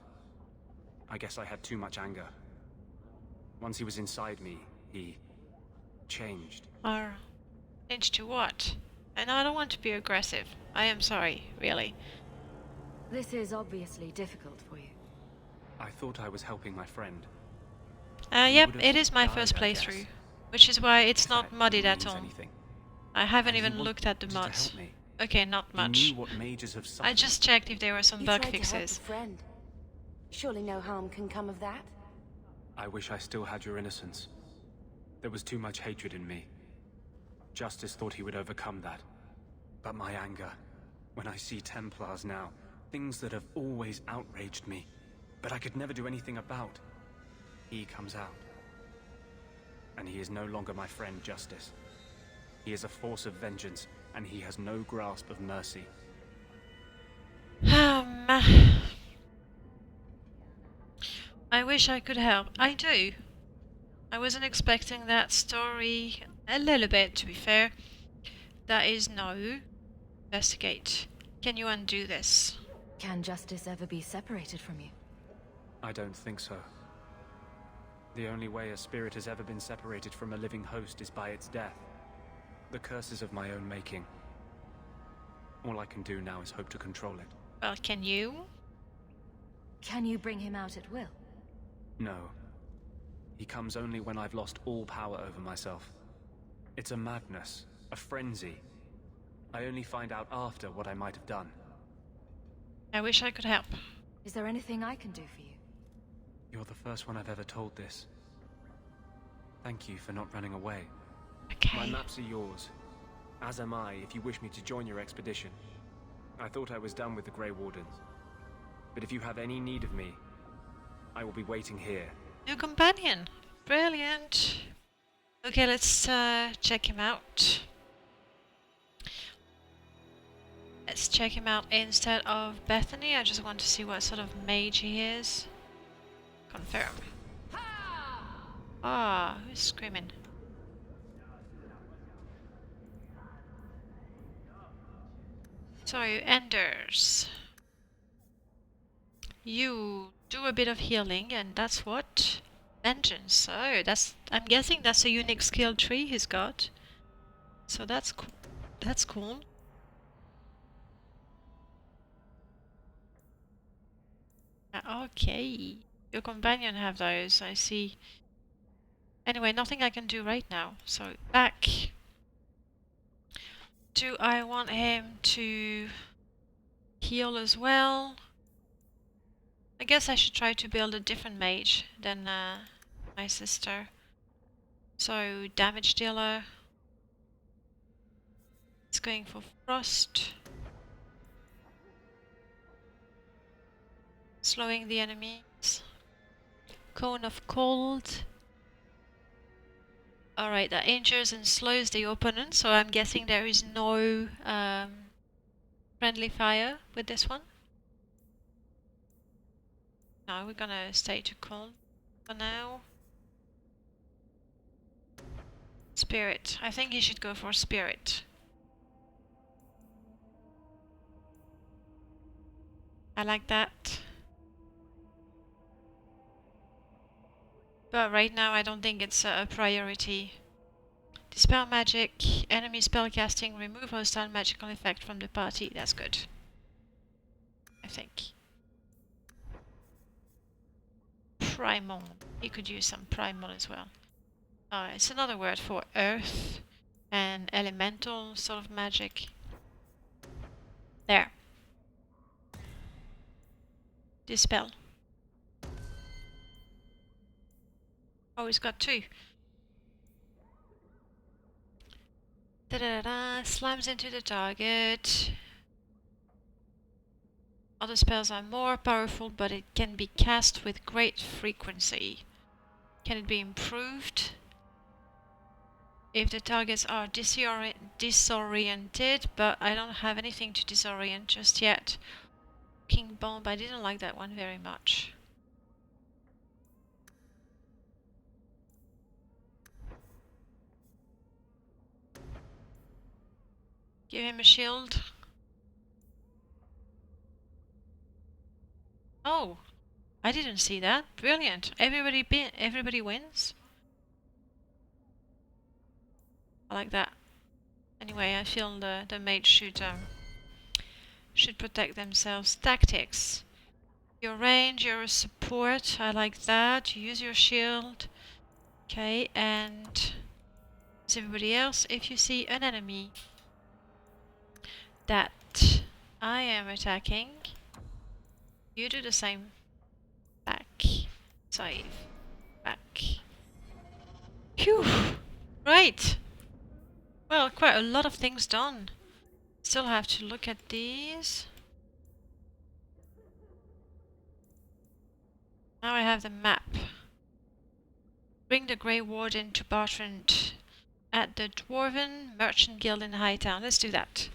Speaker 10: I guess I had too much anger. Once he was inside me, he changed.
Speaker 1: Changed to what? And I don't want to be aggressive. I am sorry, really.
Speaker 5: This is obviously difficult for you.
Speaker 10: I thought I was helping my friend.
Speaker 1: Yep, it is my first playthrough, which is why it's not muddied at all.
Speaker 10: Anything.
Speaker 1: I haven't even looked at the mods. Okay, not much.
Speaker 10: What mages have
Speaker 1: I just checked if there were some bug fixes.
Speaker 3: To help a friend. Surely no harm can come of that.
Speaker 10: I wish I still had your innocence. There was too much hatred in me. Justice thought he would overcome that. But my anger, when I see Templars now, things that have always outraged me, but I could never do anything about, he comes out. And he is no longer my friend, Justice. He is a force of vengeance, and he has no grasp of mercy.
Speaker 1: I wish I could help. I do. I wasn't expecting that story a little bit, to be fair. That is no. Investigate. Can you undo this?
Speaker 5: Can justice ever be separated from you?
Speaker 10: I don't think so. The only way a spirit has ever been separated from a living host is by its death. The curse is of my own making. All I can do now is hope to control it.
Speaker 1: Well, can you?
Speaker 5: Can you bring him out at will?
Speaker 10: No. He comes only when I've lost all power over myself. It's a madness, a frenzy. I only find out after what I might have done.
Speaker 1: I wish I could help.
Speaker 5: Is there anything I can do for you?
Speaker 10: You're the first one I've ever told this. Thank you for not running away.
Speaker 1: Okay.
Speaker 10: My maps are yours. As am I, if you wish me to join your expedition. I thought I was done with the Grey Wardens. But if you have any need of me, I will be waiting here.
Speaker 1: New companion. Brilliant. Okay, let's check him out. Let's check him out instead of Bethany. I just want to see what sort of mage he is. Confirm. Ah, who's screaming? So, Enders. You do a bit of healing, and that's what? Vengeance. So, I'm guessing that's a unique skill tree he's got. So that's cool. That's cool. Okay. Your companion have those, I see. Anyway, nothing I can do right now. So, back. Do I want him to heal as well? I guess I should try to build a different mage than my sister. So, damage dealer. It's going for frost. Slowing the enemies. Cone of cold. Alright, that injures and slows the opponent, so I'm guessing there is no friendly fire with this one. No, we're gonna stay to calm for now. Spirit. I think he should go for spirit. I like that. But right now I don't think it's a priority. Dispel magic, enemy spellcasting, remove hostile magical effect from the party. That's good. I think. Primal. He could use some primal as well. It's another word for earth and elemental sort of magic. There. Dispel. Oh, he's got two. Da-da-da-da, slams into the target. Other spells are more powerful, but it can be cast with great frequency. Can it be improved? If the targets are disoriented, but I don't have anything to disorient just yet. King Bomb, I didn't like that one very much. Give him a shield. Oh, I didn't see that. Brilliant. Everybody wins. I like that. Anyway, I feel the mage should protect themselves. Tactics. Your range, your support. I like that. Use your shield. Okay, and as everybody else, if you see an enemy that I am attacking, you do the same. Back. Save. Back. Phew! Right! Well, quite a lot of things done. Still have to look at these. Now I have the map. Bring the Grey Warden to Bartrand at the Dwarven Merchant Guild in Hightown. Let's do that.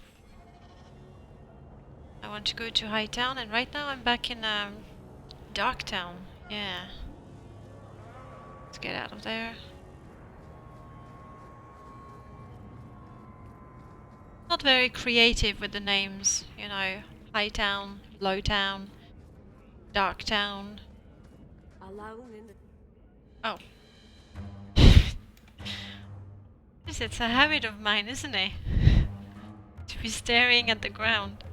Speaker 1: I want to go to Hightown, and right now I'm back in Darktown. Yeah. Let's get out of there. Not very creative with the names, you know. Hightown, Lowtown, Darktown. Oh. It's a habit of mine, isn't it? To be staring at the ground.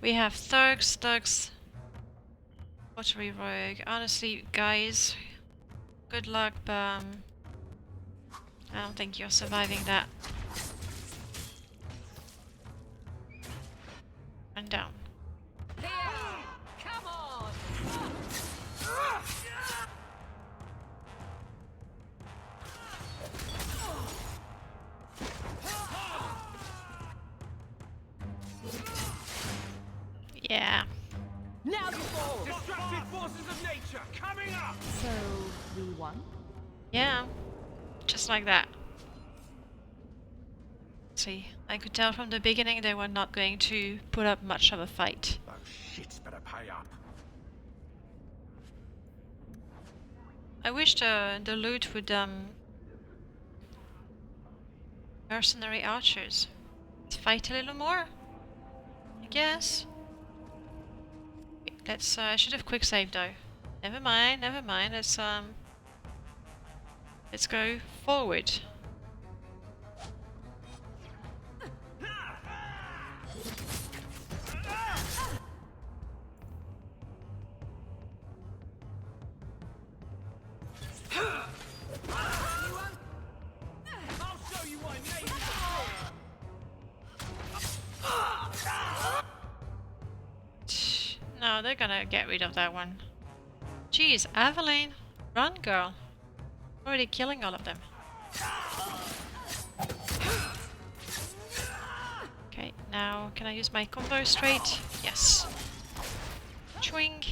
Speaker 1: We have thugs, pottery rogue. Honestly, guys, good luck, but I don't think you're surviving that. And down.
Speaker 3: Come on!
Speaker 1: Yeah.
Speaker 3: Now you fall!
Speaker 4: Destructive forces of nature coming up!
Speaker 5: So, we won?
Speaker 1: Yeah. Just like that. See, I could tell from the beginning they were not going to put up much of a fight.
Speaker 4: Those shits better pay up.
Speaker 1: I wish the loot would mercenary archers. Let's fight a little more, I guess. Let's I should have quick saved though. Never mind. Let's go forward. No, they're gonna get rid of that one. Jeez, Aveline, run, girl. Already killing all of them. Okay, now can I use my combo straight? Yes. Swing.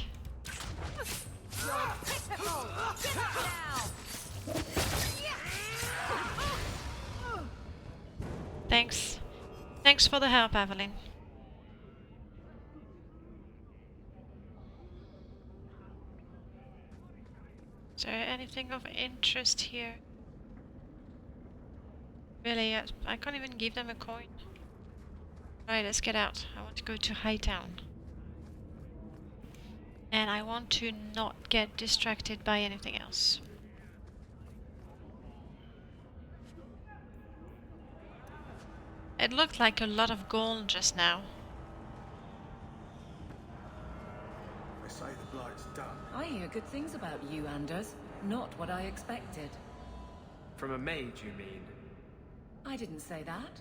Speaker 1: Thanks. Thanks for the help, Aveline. Is there anything of interest here? Really, I can't even give them a coin. Right, let's get out. I want to go to Hightown. And I want to not get distracted by anything else. It looked like a lot of gold just now.
Speaker 11: They say the blight's done.
Speaker 2: I hear good things about you, Anders. Not what I expected.
Speaker 10: From a mage, you mean?
Speaker 2: I didn't say that.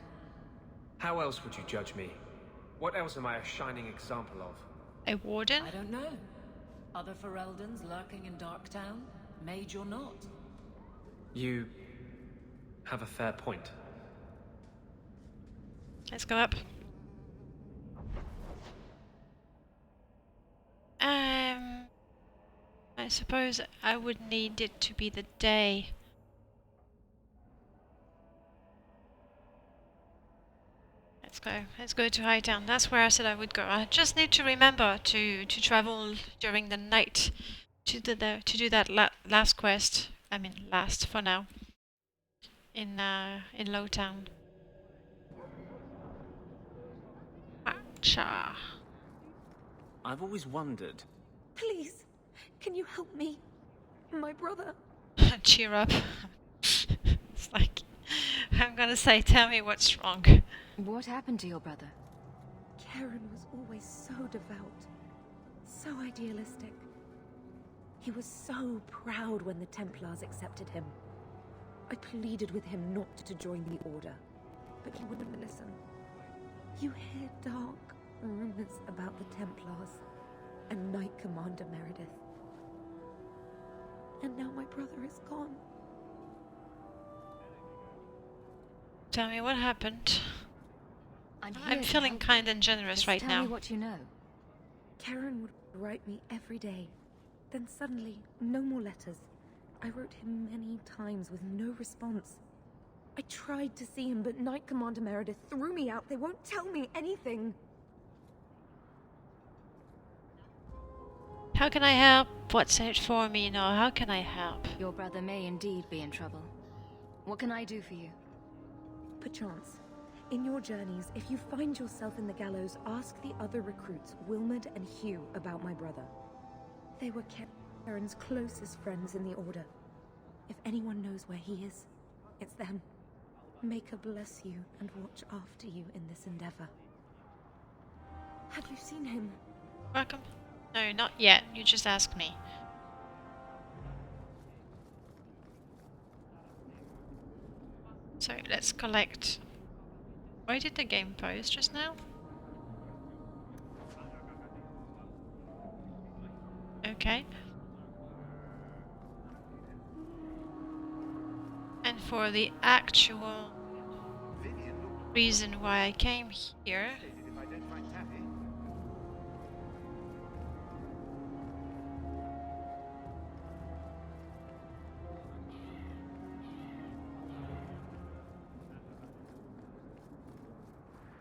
Speaker 10: How else would you judge me? What else am I a shining example of?
Speaker 1: A warden?
Speaker 2: I don't know. Other Fereldans lurking in Darktown? Mage or not?
Speaker 10: You have a fair point.
Speaker 1: Let's go up. I suppose I would need it to be the day. Let's go to Hightown. That's where I said I would go. I just need to remember to travel during the night to do that last quest. I mean, last for now. In Lowtown. Cha.
Speaker 10: I've always wondered.
Speaker 3: Please, can you help me? My brother.
Speaker 1: Cheer up. It's like I'm gonna say, tell me what's wrong.
Speaker 5: What happened to your brother?
Speaker 3: Karen was always so devout, so idealistic. He was so proud when the Templars accepted him. I pleaded with him not to join the Order, but he wouldn't listen. You hear dark rumors about the Templars and Knight Commander Meredith. And now my brother is gone.
Speaker 1: Tell me what happened. I'm
Speaker 5: to
Speaker 1: feeling
Speaker 5: help
Speaker 1: kind
Speaker 5: you.
Speaker 1: and generous
Speaker 5: Just
Speaker 1: right
Speaker 5: tell
Speaker 1: now.
Speaker 5: me what you know.
Speaker 3: Karen would write me every day. Then suddenly, no more letters. I wrote him many times with no response. I tried to see him, but Knight Commander Meredith threw me out. They won't tell me anything.
Speaker 1: How can I help? What's in it for me? No, how can I help?
Speaker 5: Your brother may indeed be in trouble. What can I do for you?
Speaker 3: Perchance, in your journeys, if you find yourself in the gallows, ask the other recruits, Wilmerd and Hugh, about my brother. They were Karen's closest friends in the Order. If anyone knows where he is, it's them. May God bless you and watch after you in this endeavor. Have you seen him?
Speaker 1: Welcome. No, not yet. You just asked me. So let's collect. Why did the game pause just now? Okay. And for the actual reason why I came here,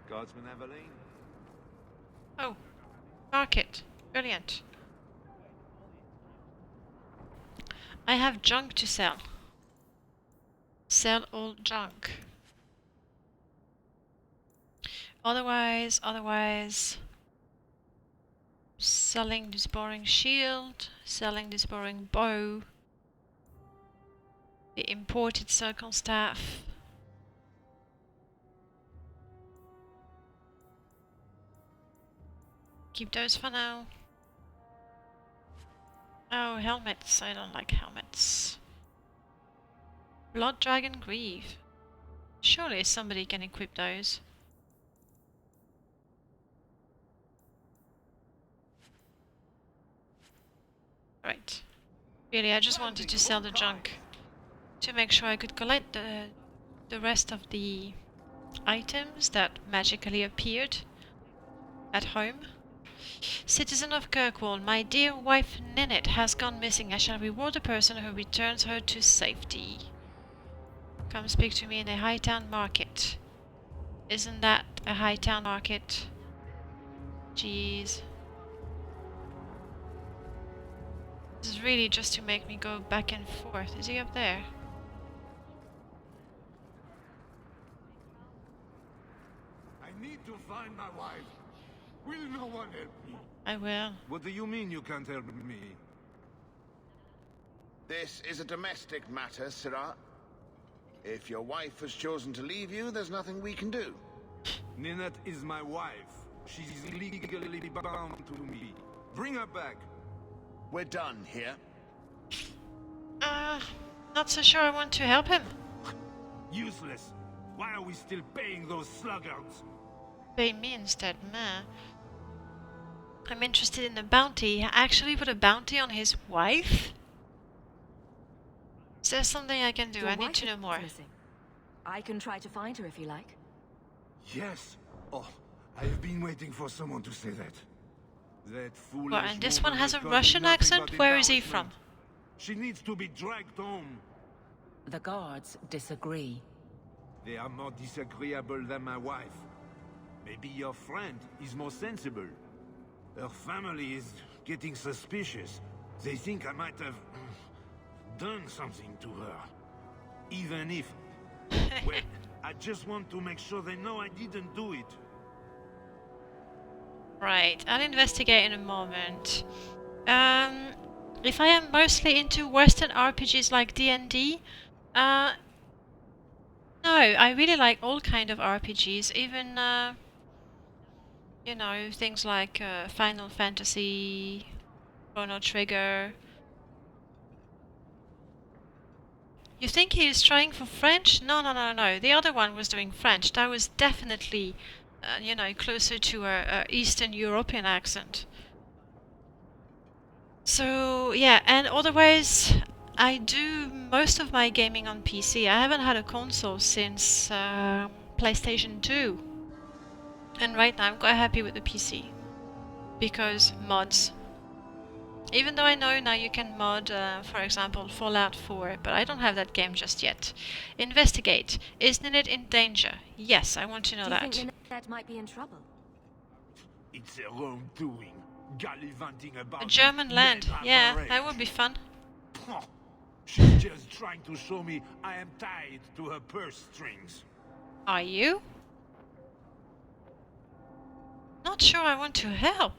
Speaker 13: Guardsman Aveline.
Speaker 1: oh, market. Brilliant. I have junk to sell. Sell all junk. Otherwise, selling this boring shield, selling this boring bow, the imported circle staff. Keep those for now. Oh, helmets. I don't like helmets. Blood Dragon Greave. Surely somebody can equip those. Right. Really, I just wanted to sell the junk to make sure I could collect the rest of the items that magically appeared at home. Citizen of Kirkwall, my dear wife Ninette has gone missing. I shall reward the person who returns her to safety. Come speak to me in a Hightown market. Isn't that a Hightown market? Jeez. This is really just to make me go back and forth. Is he up there?
Speaker 12: I need to find my wife. Will no one help me?
Speaker 1: I will.
Speaker 12: What do you mean you can't help me?
Speaker 14: This is a domestic matter, Sirrah. If your wife has chosen to leave you, there's nothing we can do.
Speaker 12: Ninette is my wife. She's legally bound to me. Bring her back.
Speaker 14: We're done here.
Speaker 1: Not so sure I want to help him.
Speaker 12: Useless. Why are we still paying those sluggards?
Speaker 1: Pay me instead, meh. I'm interested in the bounty. I actually put a bounty on his wife? Is there something I can do?
Speaker 5: Your
Speaker 1: I need
Speaker 5: wife
Speaker 1: to know
Speaker 5: is
Speaker 1: more.
Speaker 5: missing. I can try to find her if you like.
Speaker 12: Yes. Oh, I have been waiting for someone to say that. That foolish
Speaker 1: Well, and this
Speaker 12: woman
Speaker 1: one has a
Speaker 12: causing
Speaker 1: Russian
Speaker 12: nothing
Speaker 1: accent?
Speaker 12: but
Speaker 1: Where is he from?
Speaker 12: embarrassment. She needs to be dragged home.
Speaker 2: The guards disagree.
Speaker 12: They are more disagreeable than my wife. Maybe your friend is more sensible. Her family is getting suspicious. They think I might have done something to her. Even if... well, I just want to make sure they know I didn't do it.
Speaker 1: Right, I'll investigate in a moment. If I am mostly into Western RPGs like D&D, no, I really like all kind of RPGs, even, you know, things like Final Fantasy, Chrono Trigger. You think he is trying for French? No, no, no, no. The other one was doing French. That was definitely, you know, closer to a Eastern European accent. So, yeah, and otherwise, I do most of my gaming on PC. I haven't had a console since PlayStation 2. And right now I'm quite happy with the PC. Because mods. Even though I know now you can mod, for example, Fallout 4, but I don't have that game just yet. Investigate. Is Ninette in danger? Yes, I want to know that.
Speaker 5: Do you think Ninette might be in trouble?
Speaker 12: It's their own doing. Gallivanting about
Speaker 1: A German land. Yeah, that would be fun.
Speaker 12: She's just trying to show me I am tied to her purse strings.
Speaker 1: Are you? Not sure I want to help.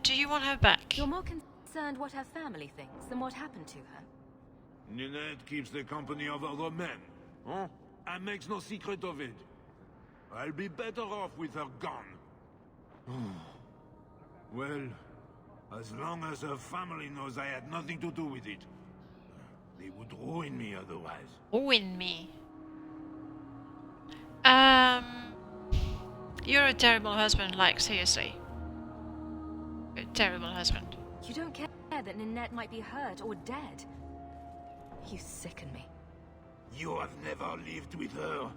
Speaker 1: Do you want her back?
Speaker 5: You're more concerned what her family thinks than what happened to her.
Speaker 12: Ninette keeps the company of other men, huh? And makes no secret of it. I'll be better off with her gone. Well, as long as her family knows I had nothing to do with it. They would ruin me otherwise.
Speaker 1: Ruin me? You're a terrible husband, like, seriously. You're a terrible husband.
Speaker 5: You don't care that Ninette might be hurt or dead. You sicken me.
Speaker 12: You have never lived with her.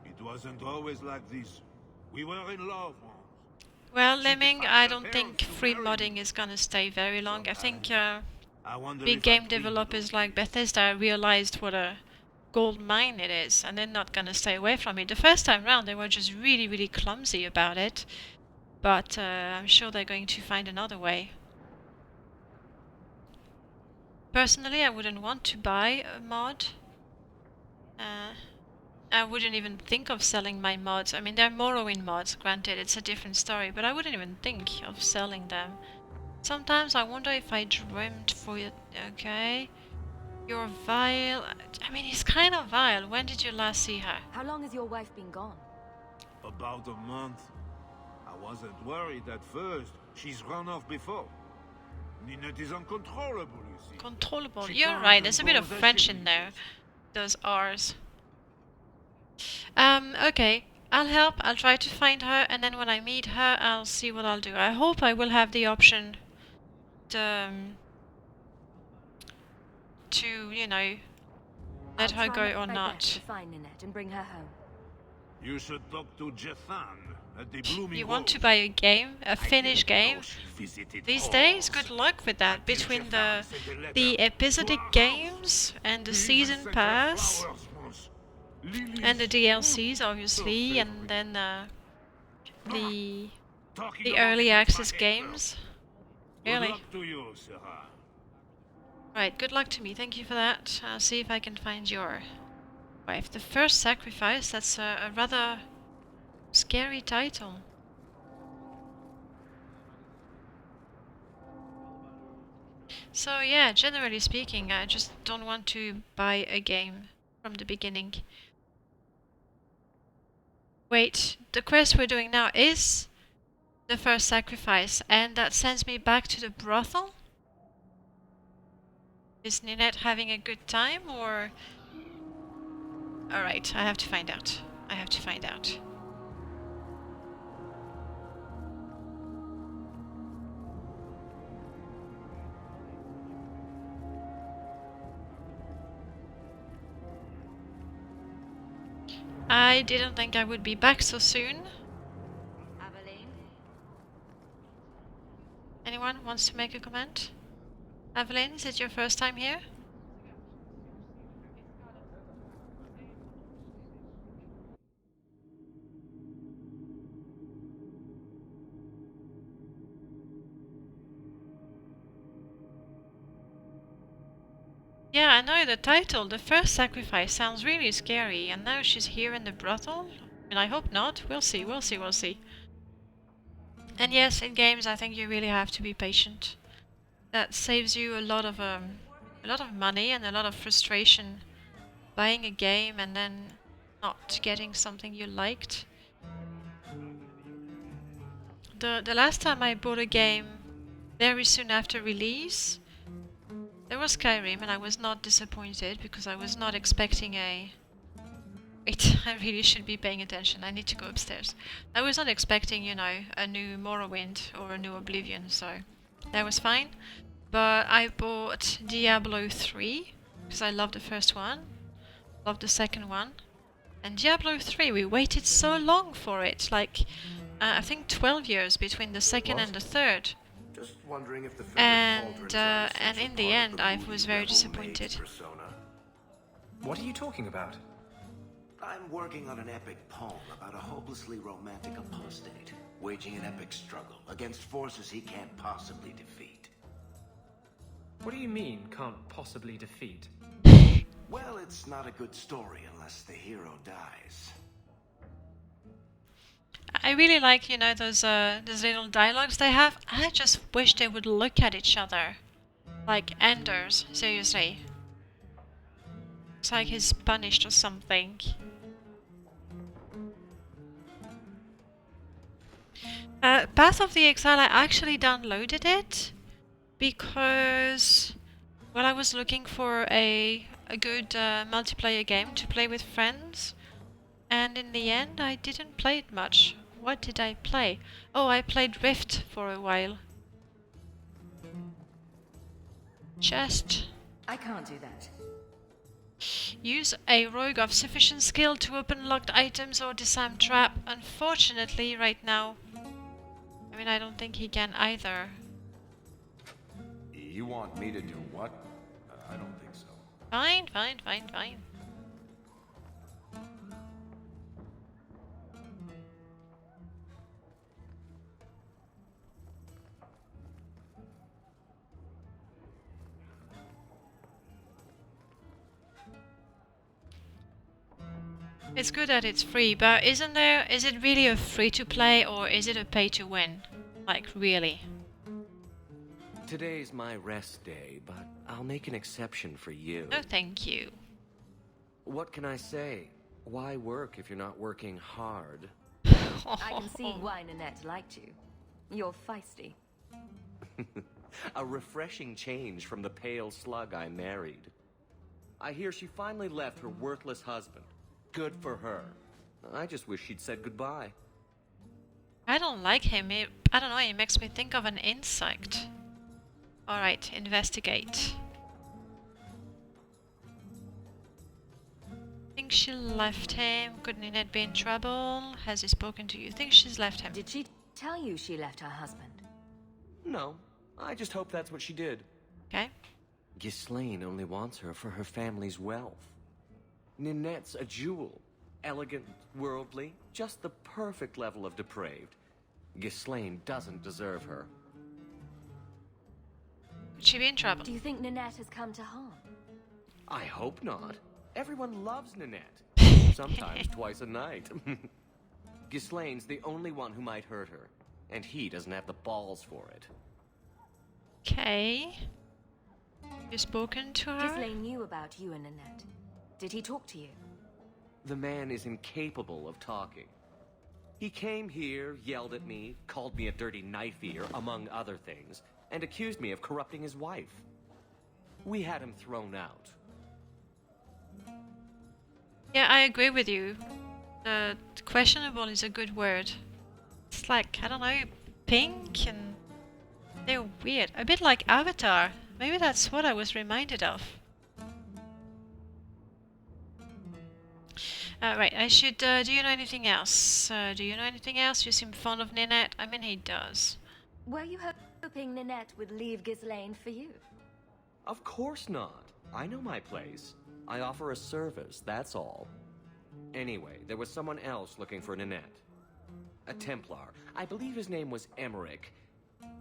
Speaker 12: It wasn't always like this. We were in love once.
Speaker 1: Well, Lemming, I don't think free modding is gonna stay very long. I think big game developers like Bethesda realized what a gold mine it is, and they're not gonna stay away from it. The first time round, they were just really, really clumsy about it. But I'm sure they're going to find another way. Personally, I wouldn't want to buy a mod. I wouldn't even think of selling my mods. I mean, they're Morrowind mods, granted, it's a different story, but I wouldn't even think of selling them. Sometimes I wonder if I dreamt for it. Okay. You're vile. I mean, he's kind of vile. When did you last see her?
Speaker 5: How long has your wife been gone?
Speaker 12: About a month. I wasn't worried at first. She's run off before. Ninette is uncontrollable, you see.
Speaker 1: Controllable. You're right, there's a bit of French in there. Those R's. Okay. I'll help. I'll try to find her, and then when I meet her, I'll see what I'll do. I hope I will have the option to you know, let her go or not.
Speaker 5: To find Ninette and bring her home.
Speaker 12: You should talk to Jethan at the Blooming
Speaker 1: You want to buy a game, a Finnish game? These days, good luck with that. Between the episodic games and the season pass and the DLCs, obviously, and then the early access games. Really? Right, good luck to me. Thank you for that. I'll see if I can find your wife. The First Sacrifice, that's a rather scary title. So yeah, generally speaking, I just don't want to buy a game from the beginning. Wait, the quest we're doing now is the First Sacrifice, and that sends me back to the brothel? Is Ninette having a good time, or... Alright, I have to find out. I have to find out. I didn't think I would be back so soon. Anyone wants to make a comment? Evelyn, is it your first time here? Yeah, I know the title, The First Sacrifice, sounds really scary, and now she's here in the brothel? I mean, I hope not. We'll see, we'll see, we'll see. And yes, in games I think you really have to be patient. That saves you a lot of money and a lot of frustration buying a game and then not getting something you liked. The last time I bought a game very soon after release, there was Skyrim, and I was not disappointed because I was not expecting a... Wait, I really should be paying attention. I need to go upstairs. I was not expecting, you know, a new Morrowind or a new Oblivion, so that was fine. But I bought Diablo 3 because I loved the first one, loved the second one. And Diablo 3, we waited so long for it, like I think 12 years between the second and the third.
Speaker 13: Just wondering if the
Speaker 1: and in the end, I was very disappointed.
Speaker 13: What are you talking about?
Speaker 9: I'm working on an epic poem about a hopelessly romantic apostate, waging an epic struggle against forces he can't possibly defeat.
Speaker 10: What do you mean, can't possibly defeat?
Speaker 9: Well, it's not a good story unless the hero dies.
Speaker 1: I really like, you know, those little dialogues they have. I just wish they would look at each other. Like Anders, seriously. It's like he's punished or something. Path of the Exile, I actually downloaded it because, well, I was looking for a good multiplayer game to play with friends, and in the end I didn't play it much. What did I play? Oh, I played Rift for a while. Chest.
Speaker 5: I can't do that.
Speaker 1: Use a rogue of sufficient skill to open locked items or disarm trap. Unfortunately, right now, I mean, I don't think he can either.
Speaker 13: You want me to do what? I don't think so.
Speaker 1: Fine, fine, fine, fine. It's good that it's free, but is it really a free to play or is it a pay to win? Like, really?
Speaker 15: Today's my rest day, but I'll make an exception for you.
Speaker 1: No, thank you.
Speaker 15: What can I say? Why work if you're not working hard?
Speaker 5: I can see why Nanette liked you. You're feisty.
Speaker 15: A refreshing change from the pale slug I married. I hear she finally left her worthless husband. Good for her. I just wish she'd said goodbye.
Speaker 1: I don't like him. I don't know, he makes me think of an insect. Alright, investigate. Think she left him? Could Ninette be in trouble? Has he spoken to you? Think she's left him?
Speaker 5: Did she tell you she left her husband?
Speaker 15: No, I just hope that's what she did.
Speaker 1: Okay.
Speaker 15: Ghislaine only wants her for her family's wealth. Ninette's a jewel. Elegant, worldly, just the perfect level of depraved. Ghislaine doesn't deserve her.
Speaker 1: Could she be in trouble?
Speaker 5: Do you think Nanette has come to harm?
Speaker 15: I hope not. Everyone loves Nanette. Sometimes twice a night. Ghislaine's the only one who might hurt her, and he doesn't have the balls for it.
Speaker 1: Okay. You spoken to her?
Speaker 5: Ghislaine knew about you and Nanette. Did he talk to you?
Speaker 15: The man is incapable of talking. He came here, yelled at me, called me a dirty knife-eater, among other things, and accused me of corrupting his wife. We had him thrown out.
Speaker 1: Yeah, I agree with you. Questionable is a good word. It's like, I don't know, pink and they're weird. A bit like Avatar. Maybe that's what I was reminded of. Right, I should, do you know anything else? Do you know anything else? You seem fond of Ninette. I mean, he does.
Speaker 5: Were you her hoping Ninette would leave Ghislaine for you.
Speaker 15: Of course not. I know my place. I offer a service, that's all. Anyway, there was someone else looking for Ninette. A Templar. I believe his name was Emmerich.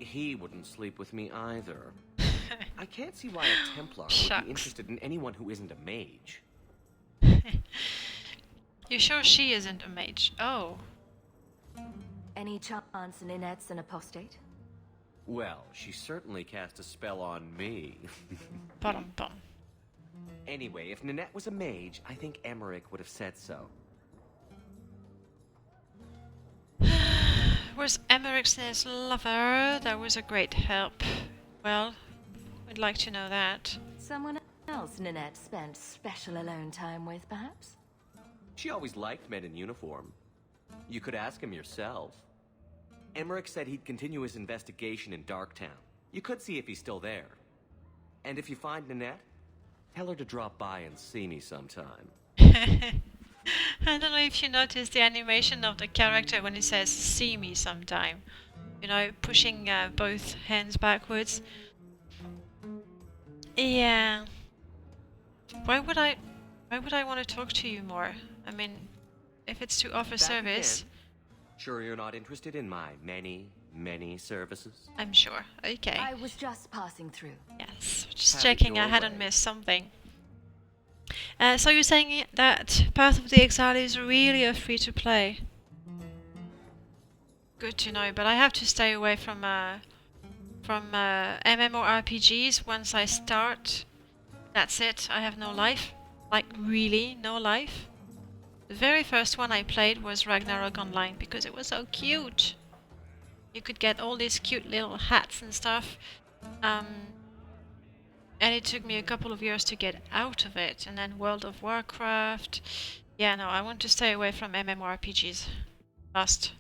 Speaker 15: He wouldn't sleep with me either. I can't see why a Templar would be interested in anyone who isn't a mage.
Speaker 1: You sure she isn't a mage? Oh.
Speaker 5: Any chance Ninette's an apostate?
Speaker 15: Well, she certainly cast a spell on me.
Speaker 1: Bum.
Speaker 15: Anyway, if Ninette was a mage, I think Emmerich would have said so.
Speaker 1: Was Emmerich's lover? That was a great help. Well, we'd like to know that.
Speaker 5: Someone else Ninette spent special alone time with, perhaps?
Speaker 15: She always liked men in uniform. You could ask him yourself. Emmerich said he'd continue his investigation in Darktown. You could see if he's still there. And if you find Ninette, tell her to drop by and see me sometime.
Speaker 1: I don't know if you noticed the animation of the character when he says, "See me sometime." You know, pushing both hands backwards. Yeah. Why would I want to talk to you more? I mean, if it's to offer service.
Speaker 15: Again. Sure you're not interested in my many services?
Speaker 1: I'm sure. Okay.
Speaker 5: I was just passing through.
Speaker 1: Yes, just
Speaker 15: Have
Speaker 1: checking
Speaker 15: it
Speaker 1: I
Speaker 15: your
Speaker 1: hadn't
Speaker 15: way.
Speaker 1: missed something. So you're saying that Path of the Exile is really a free-to-play? Good to know, but I have to stay away from MMORPGs. Once I start, that's it. I have no life. Like, really, no life. The very first one I played was Ragnarok Online because it was so cute. You could get all these cute little hats and stuff. And it took me a couple of years to get out of it. And then World of Warcraft. Yeah, no, I want to stay away from MMORPGs. Fast.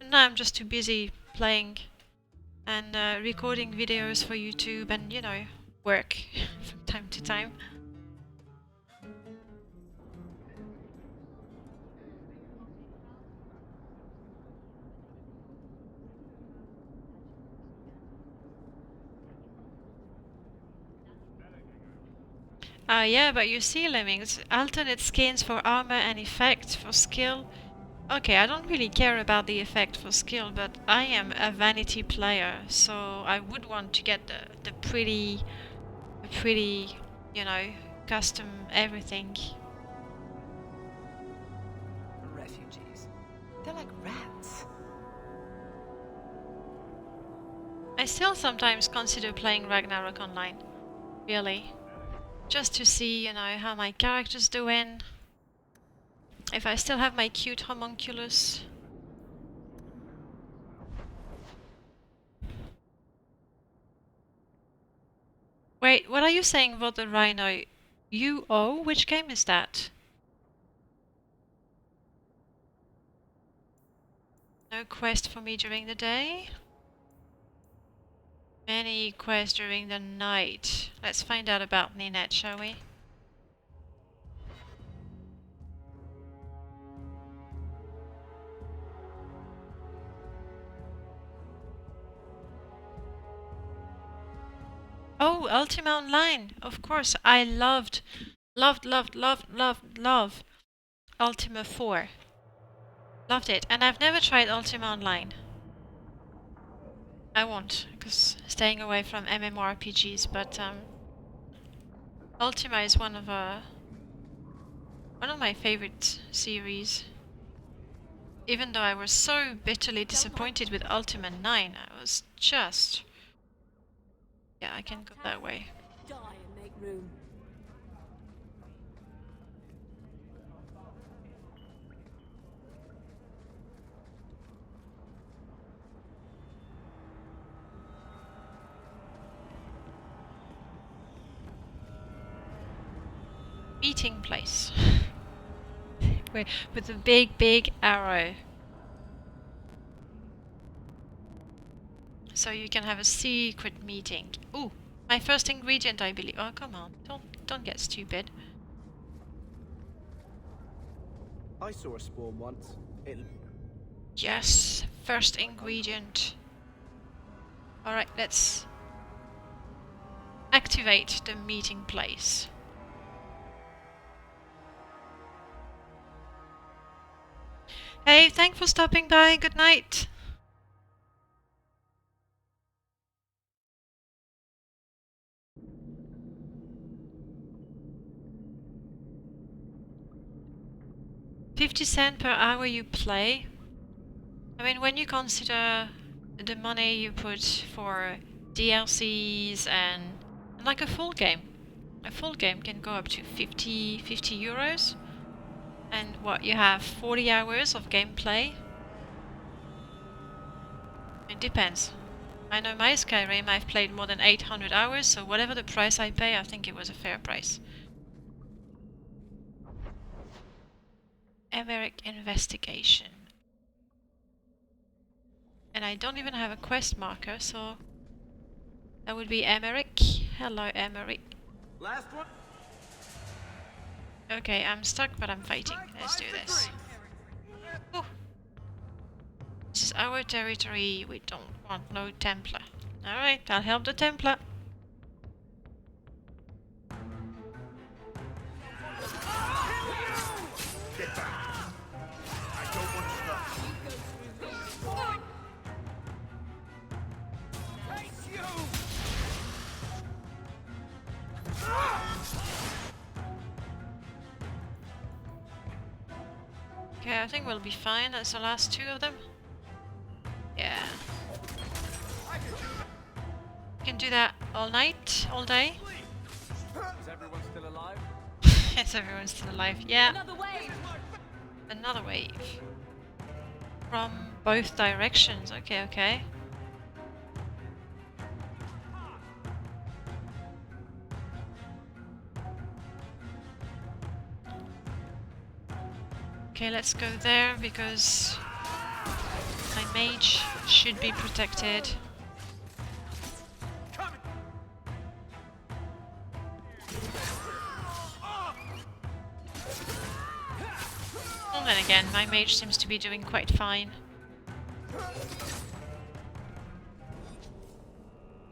Speaker 1: Now I'm just too busy playing and recording videos for YouTube and, you know, work from time to time. Yeah, but you see, Lemmings, alternate skins for armor and effect for skill. Okay, I don't really care about the effect for skill, but I am a vanity player, so I would want to get the pretty, you know, custom everything.
Speaker 2: Refugees. They're like rats.
Speaker 1: I still sometimes consider playing Ragnarok Online. Really. Just to see, you know, how my character's doing. If I still have my cute homunculus. Wait, what are you saying about the rhino? UO? Which game is that? No quest for me during the day? Many quests during the night. Let's find out about Ninette, shall we? Oh, Ultima Online! Of course, I loved Ultima 4. Loved it, and I've never tried Ultima Online. I won't, because staying away from MMORPGs, but Ultima is one of my favorite series. Even though I was so bitterly disappointed with Ultima 9, I was just... Yeah, I can go that way.
Speaker 2: Die and make room.
Speaker 1: Meeting place. With a big arrow. So you can have a secret meeting. Ooh, my first ingredient, I believe. Oh, come on. Don't get stupid.
Speaker 16: I saw a spawn once.
Speaker 1: Yes, first ingredient. Alright, let's activate the meeting place. Hey, thanks for stopping by. Good night. $0.50 per hour you play. I mean, when you consider the money you put for DLCs and like a full game can go up to 50 euros. And what, you have 40 hours of gameplay? It depends. I know my Skyrim I've played more than 800 hours, so whatever the price I pay, I think it was a fair price. Emeric investigation. And I don't even have a quest marker, so that would be Emeric. Hello, Emeric.
Speaker 12: Last one.
Speaker 1: Okay, I'm stuck, but I'm fighting. Let's do this. Ooh. This is our territory. We don't want no Templar. Alright, I'll help the Templar.
Speaker 12: Get back. I don't want to stop. Face you.
Speaker 1: Okay, I think we'll be fine. That's the last two of them. Yeah. Can do that all night, all day.
Speaker 10: Is everyone still alive?
Speaker 1: Yes, everyone's still alive. Yeah.
Speaker 5: Another wave!
Speaker 1: Another wave. From both directions. Okay, okay. Okay, let's go there because my mage should be protected. And then again, my mage seems to be doing quite fine.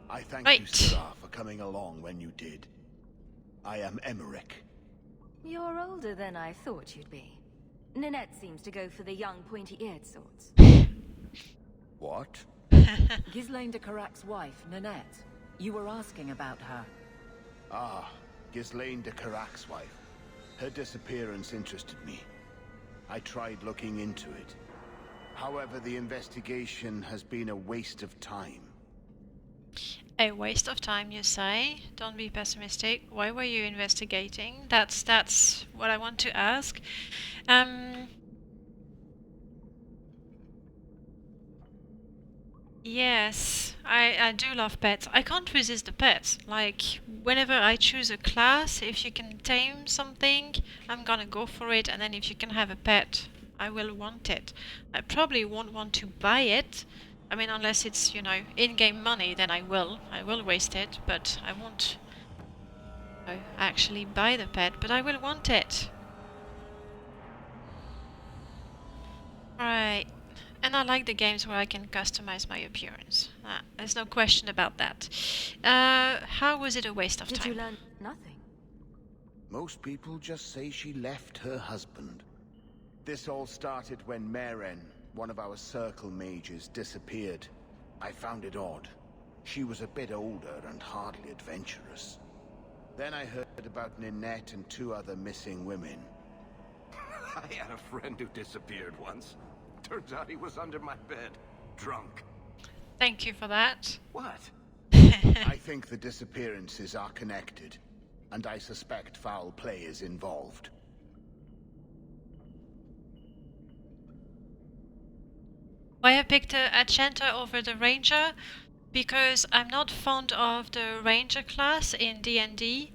Speaker 14: I thank
Speaker 1: Right.
Speaker 14: you, Sarah, for coming along when you did. I am Emeric.
Speaker 5: You're older than I thought you'd be. Nanette seems to go for the young, pointy-eared sorts.
Speaker 14: What?
Speaker 2: Ghislaine de Carac's wife, Nanette. You were asking about her.
Speaker 14: Ah, Ghislaine de Carac's wife. Her disappearance interested me. I tried looking into it. However, the investigation has been a waste of time.
Speaker 1: A waste of time, you say? Don't be pessimistic. Why were you investigating? That's what I want to ask. Yes, I do love pets. I can't resist the pets. Like, whenever I choose a class, if you can tame something, I'm gonna go for it. And then if you can have a pet, I will want it. I probably won't want to buy it. I mean, unless it's, you know, in-game money, then I will. I will waste it, but I won't actually buy the pet, but I will want it. Right. And I like the games where I can customize my appearance. There's no question about that. How was it a waste of time?
Speaker 5: Did you learn nothing?
Speaker 14: Most people just say she left her husband. This all started when Maren, one of our circle mages, disappeared. I found it odd. She was a bit older and hardly adventurous. Then I heard about Ninette and 2 other missing women.
Speaker 13: I had a friend who disappeared once. Turns out he was under my bed, drunk.
Speaker 1: Thank you for that.
Speaker 13: What?
Speaker 14: I think the disappearances are connected, and I suspect foul play is involved.
Speaker 1: Why I picked a Chanter over the Ranger? Because I'm not fond of the Ranger class in D&D,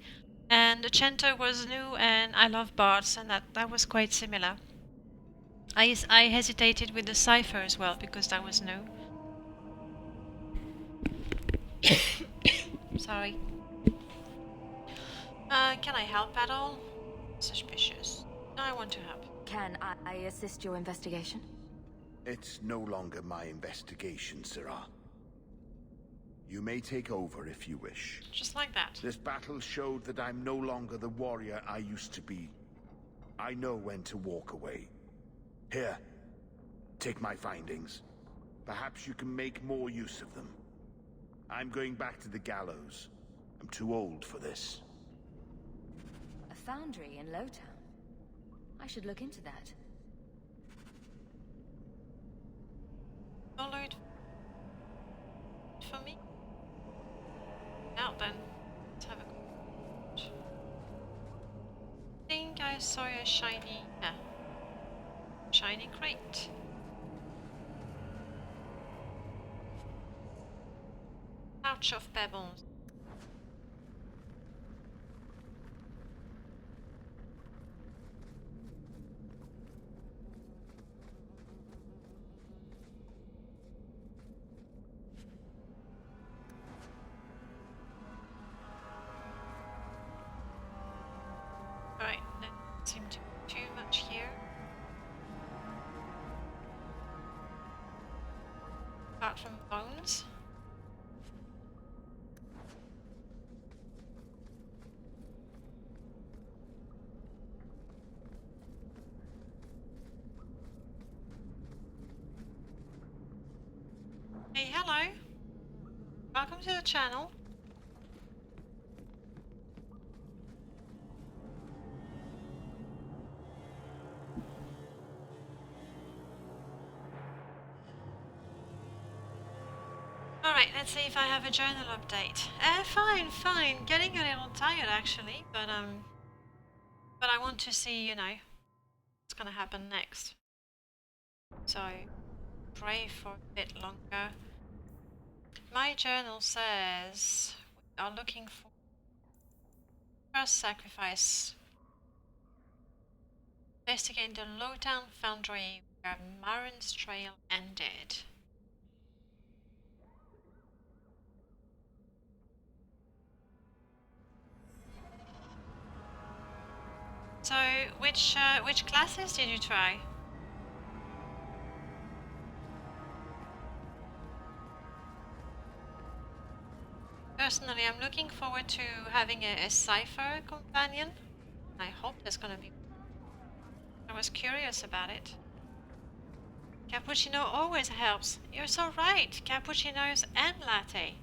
Speaker 1: and the Chanter was new, and I love bards, and that was quite similar. I hesitated with the Cypher as well, because that was new. Sorry. Can I help at all? Suspicious. No, I want to help.
Speaker 5: Can I assist your investigation?
Speaker 14: It's no longer my investigation, Sarah. You may take over if you wish.
Speaker 1: Just like that.
Speaker 14: This battle showed that I'm no longer the warrior I used to be. I know when to walk away. Here, take my findings. Perhaps you can make more use of them. I'm going back to the gallows. I'm too old for this.
Speaker 5: A foundry in Lowtown. I should look into that.
Speaker 1: Download for me. Now then, let's have a look. I think I saw a shiny, shiny crate. Pouch of pebbles. Right, there doesn't seem to be too much here. Apart from bones. Hey, hello. Welcome to the channel. Alright, let's see if I have a journal update. Fine. Getting a little tired actually, but I want to see, you know, what's gonna happen next. So, pray for a bit longer. My journal says we are looking for first sacrifice. Investigate the Lowtown Foundry where Marin's trail ended. So, which classes did you try? Personally, I'm looking forward to having a cipher companion. I hope there's gonna be. I was curious about it. Cappuccino always helps. You're so right. Cappuccinos and latte.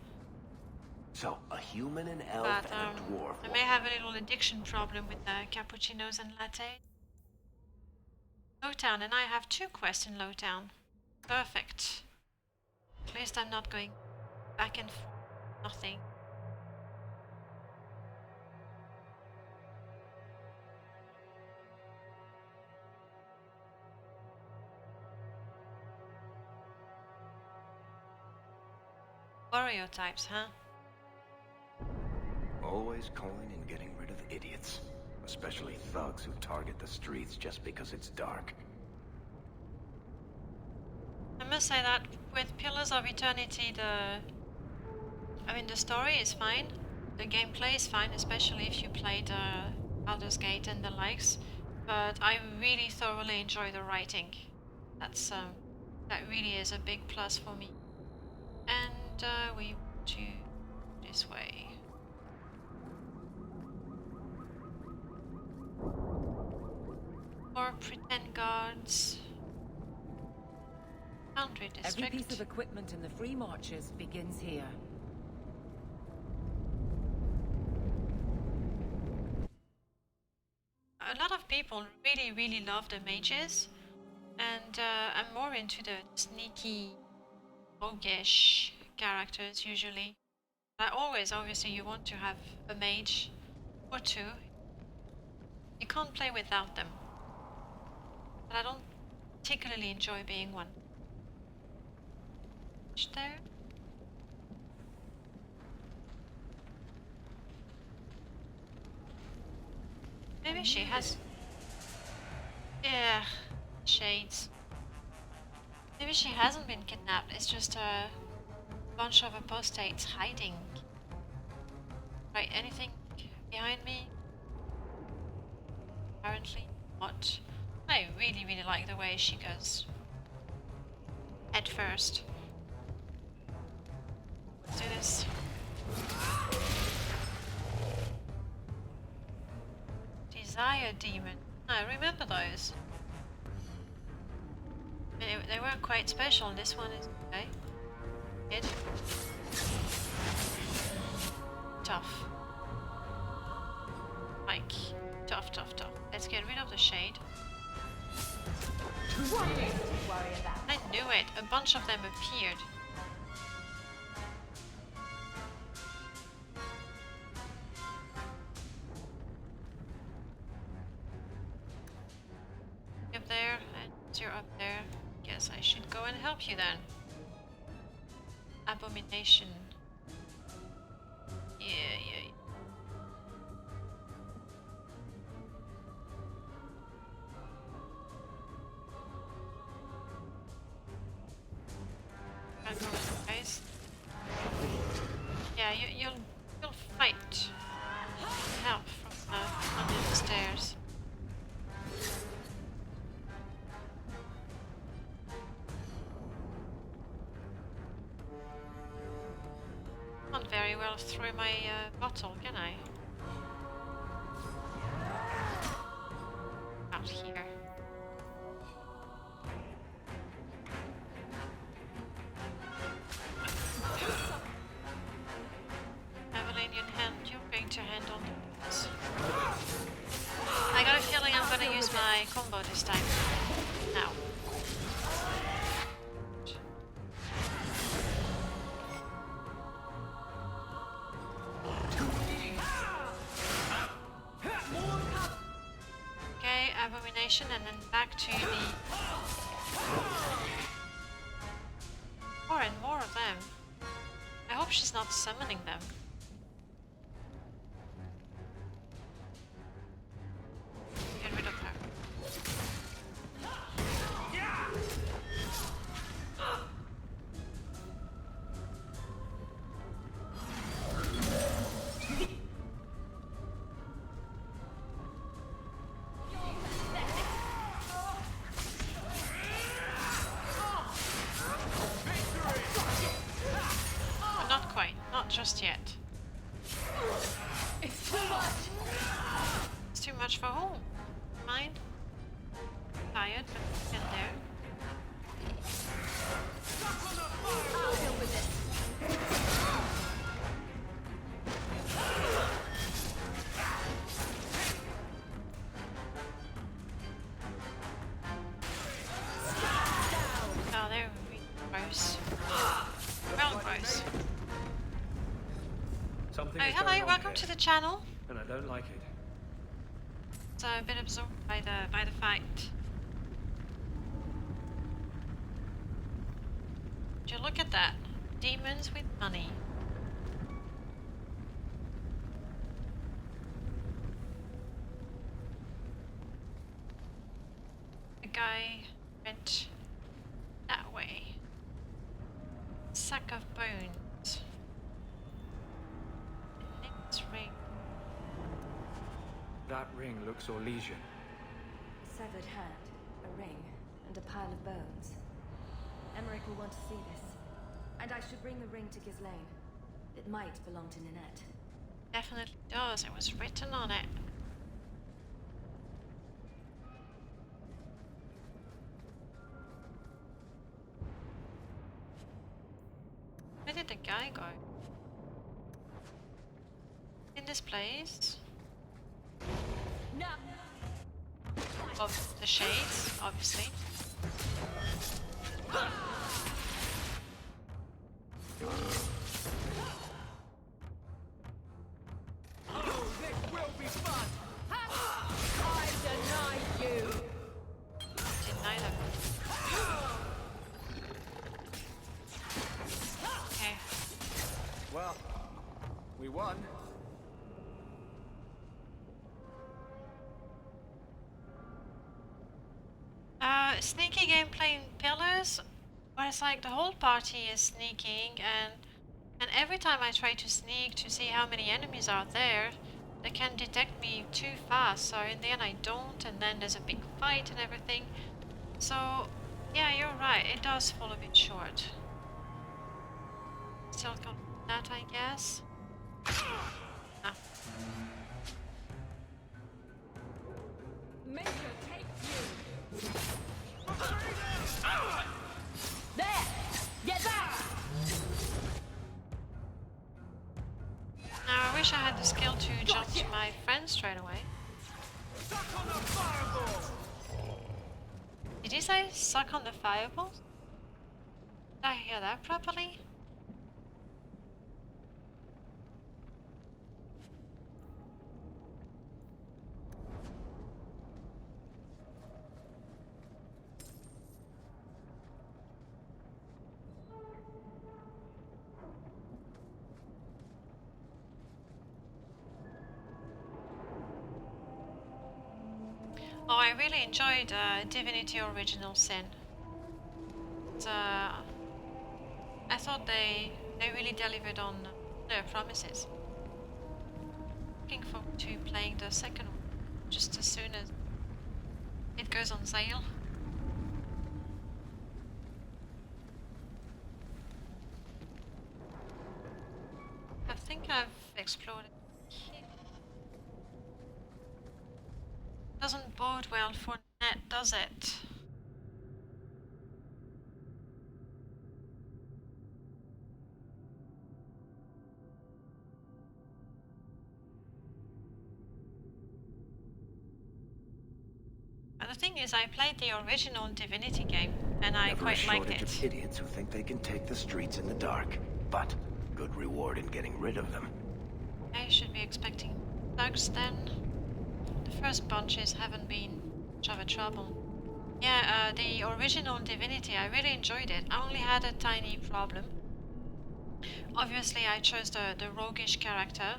Speaker 9: So, a human, an elf,
Speaker 1: But
Speaker 9: and a dwarf.
Speaker 1: I may have a little addiction problem with cappuccinos and latte. Lowtown, and I have 2 quests in Lowtown. Perfect. At least I'm not going back and forth. Nothing. Warrior types, huh?
Speaker 9: Always calling and getting rid of idiots. Especially thugs who target the streets just because it's dark.
Speaker 1: I must say that with Pillars of Eternity, the story is fine. The gameplay is fine, especially if you played Baldur's Gate and the likes. But I really thoroughly enjoy the writing. That really is a big plus for me. And we want to this way. Or pretend guards. Foundry district.
Speaker 2: Every piece of equipment in the Free Marches begins here.
Speaker 1: A lot of people really love the mages, and I'm more into the sneaky, roguish characters usually. Obviously, you want to have a mage or 2. You can't play without them. But I don't particularly enjoy being one. Is there? Maybe she has. Yeah, shades. Maybe she hasn't been kidnapped. It's just a bunch of apostates hiding. Right, anything behind me? Apparently not. I really like the way she goes head first. Let's do those. Desire demon. I remember those. They weren't quite special. This one is okay. Good. Tough. Mike. Tough, tough, tough. Let's get rid of the shade. I knew it. A bunch of them appeared. Up there, and you're up there. Guess I should go and help you then. Abomination. Yeah. I'll go with you guys. Yeah, you'll fight. Help from under the stairs. Can't very well throw my bottle, can I? Out here. Avalanian hand, you're going to handle this. I got a feeling I'm gonna use my combo this time. Now. Okay, abomination, and then back to the... More and more of them. I hope she's not summoning them. Get rid of her. But not quite. Not just yet.
Speaker 5: It's too much.
Speaker 1: It's too much for whom? Mine? Tired, but get there.
Speaker 5: I'll deal with this.
Speaker 1: Oh, they're really gross. Well, gross.
Speaker 10: Something
Speaker 1: Oh,
Speaker 10: is
Speaker 1: hello,
Speaker 10: going on
Speaker 1: welcome
Speaker 10: here,
Speaker 1: to the channel.
Speaker 10: and I don't like it.
Speaker 1: So I've been absorbed by the fight. Would you look at that? Demons with money. The guy went that way. Sack of bones. Next ring.
Speaker 10: That ring looks Orlesian.
Speaker 5: A severed hand, a ring, and a pile of bones. Emmerich will want to see this. And I should bring the ring to Ghislaine. It might belong to Ninette.
Speaker 1: Definitely does. It was written on it. Where did the guy go? In this place?
Speaker 5: No.
Speaker 1: Of the shades, obviously.
Speaker 5: This will be fun. I deny you.
Speaker 1: Deny them. Okay.
Speaker 10: Well, we won.
Speaker 1: Sneaky gameplay in Pillars, where it's like the whole party is sneaking, and every time I try to sneak to see how many enemies are there, they can detect me too fast, so in the end I don't, and then there's a big fight and everything. So, yeah, you're right, it does fall a bit short. Still got that, I guess. Ah.
Speaker 5: Make her take you. There! Get back!
Speaker 1: Now I wish I had the skill to jump to my friend straight away. Did he say suck on the fireball? Did I hear that properly? Oh, I really enjoyed Divinity Original Sin. I thought they really delivered on their promises. Looking forward to playing the second one just as soon as it goes on sale. I think I've explored it here. Doesn't bode well for net, does it? But the thing is, I played the original Divinity game, and I quite liked it.
Speaker 9: Of idiots who think they can take the streets in the dark, but good reward in getting rid of them.
Speaker 1: I should be expecting bugs then. The first bunches haven't been much of a trouble. Yeah, the original Divinity, I really enjoyed it. I only had a tiny problem. Obviously, I chose the roguish character,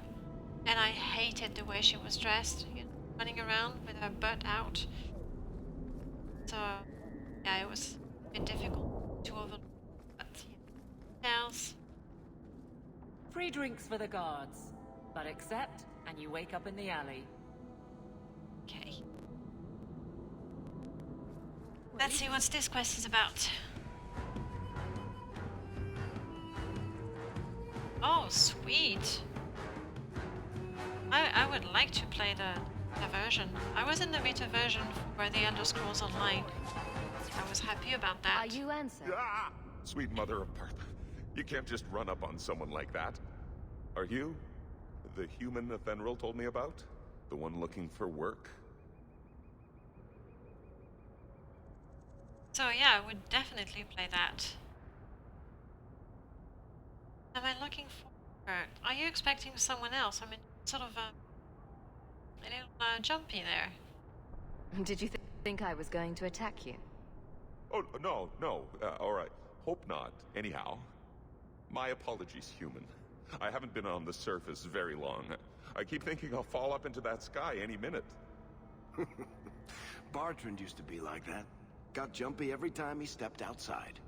Speaker 1: and I hated the way she was dressed, you know, running around with her butt out. So, yeah, it was a bit difficult to overlook. But, yeah. Else.
Speaker 2: Free drinks for the guards, but accept and you wake up in the alley.
Speaker 1: Okay. Let's see what this quest is about. Oh, sweet. I would like to play the version. I was in the beta version for the Elder Scrolls Online. I was happy about that.
Speaker 5: Are you Ansel?
Speaker 17: Ah! Sweet mother of Partha. You can't just run up on someone like that. Are you the human Athenril told me about? The one looking for work?
Speaker 1: So yeah, I would definitely play that. Am I looking for her? Are you expecting someone else? I mean, sort of a little jumpy there.
Speaker 5: Did you think I was going to attack you?
Speaker 17: Oh, no. All right. Hope not. Anyhow, my apologies, human. I haven't been on the surface very long. I keep thinking I'll fall up into that sky any minute.
Speaker 9: Bartrand used to be like that. Got jumpy every time he stepped outside.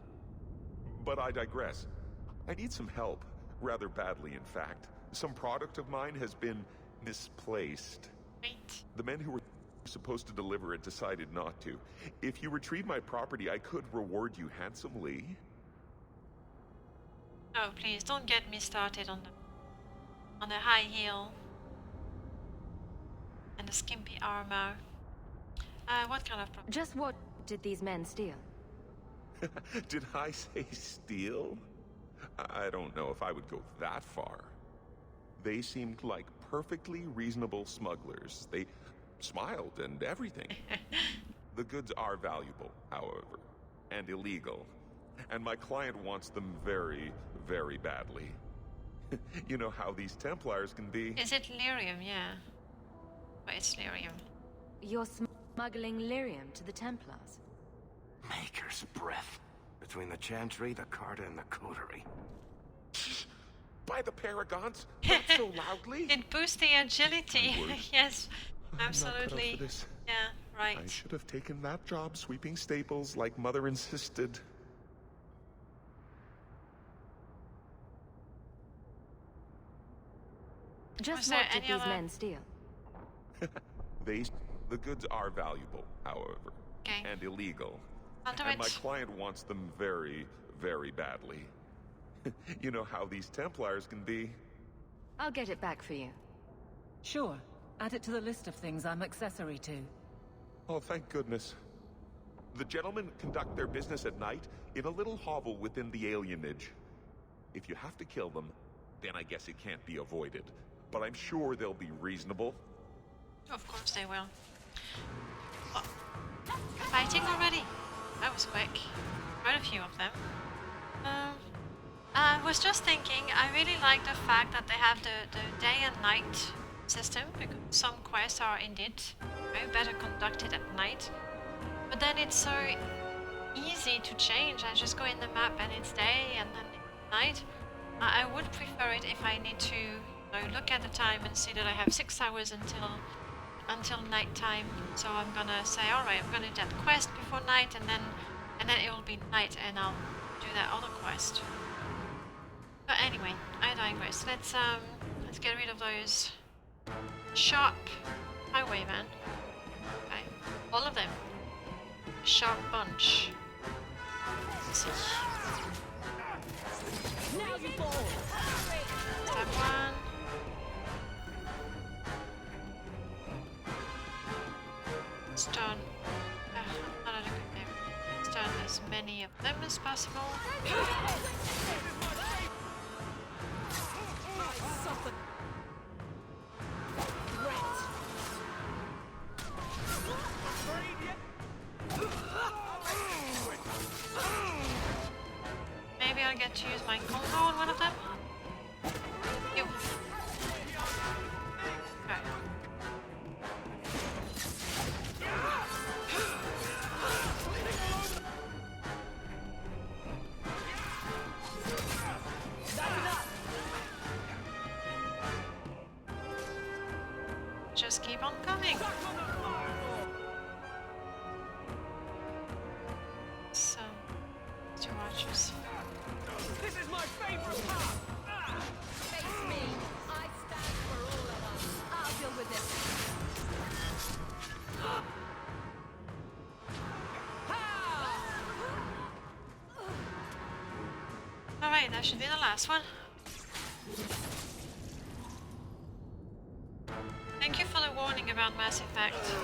Speaker 17: But I digress. I need some help. Rather badly, in fact. Some product of mine has been misplaced.
Speaker 1: Right.
Speaker 17: The men who were supposed to deliver it decided not to. If you retrieve my property, I could reward you handsomely.
Speaker 1: Oh, please don't get me started on the high heel and the skimpy armor. What kind of problem?
Speaker 5: Just what did these men steal?
Speaker 17: Did I say steal? I don't know if I would go that far. They seemed like perfectly reasonable smugglers. They smiled and everything. The goods are valuable, however, and illegal. And my client wants them very, very badly. You know how these Templars can be.
Speaker 1: Is it lyrium? Yeah. Well, it's lyrium.
Speaker 5: You're smuggling lyrium to the Templars?
Speaker 9: Maker's breath. Between the Chantry, the Carta, and the Coterie.
Speaker 17: By the Paragons, not so loudly.
Speaker 1: It boosts the agility. Yes, absolutely.
Speaker 17: I'm not cut out for this.
Speaker 1: Yeah, right.
Speaker 17: I should have taken that job sweeping staples like Mother insisted.
Speaker 5: Just what did these men steal?
Speaker 17: The goods are valuable, however, and illegal. And my client wants them very, very badly. You know how these Templars can be.
Speaker 5: I'll get it back for you.
Speaker 2: Sure. Add it to the list of things I'm accessory to.
Speaker 17: Oh, thank goodness. The gentlemen conduct their business at night in a little hovel within the alienage. If you have to kill them, then I guess it can't be avoided. But I'm sure they'll be reasonable.
Speaker 1: Of course they will. Oh. Fighting already? That was quick. Quite a few of them. I was just thinking, I really like the fact that they have the day and night system, because some quests are indeed better conducted at night. But then it's so easy to change. I just go in the map and it's day and then night. I would prefer it if I need to look at the time and see that I have 6 hours until night time. So I'm gonna say, alright, I'm gonna do that quest before night, and then it will be night and I'll do that other quest. But anyway, I digress. Let's get rid of those sharp highwaymen. Okay, all of them. Sharp bunch. Let's see. Step one. Stun. Not a good name. Stun as many of them as possible. Maybe I'll get to use my combo on one of them. You. Okay. Just keep on coming. So, two archers.
Speaker 18: This is my favorite part! Face me! I stand for all of us. I'll deal with this.
Speaker 1: Alright, that should be the last one. Thank you for the warning about Mass Effect.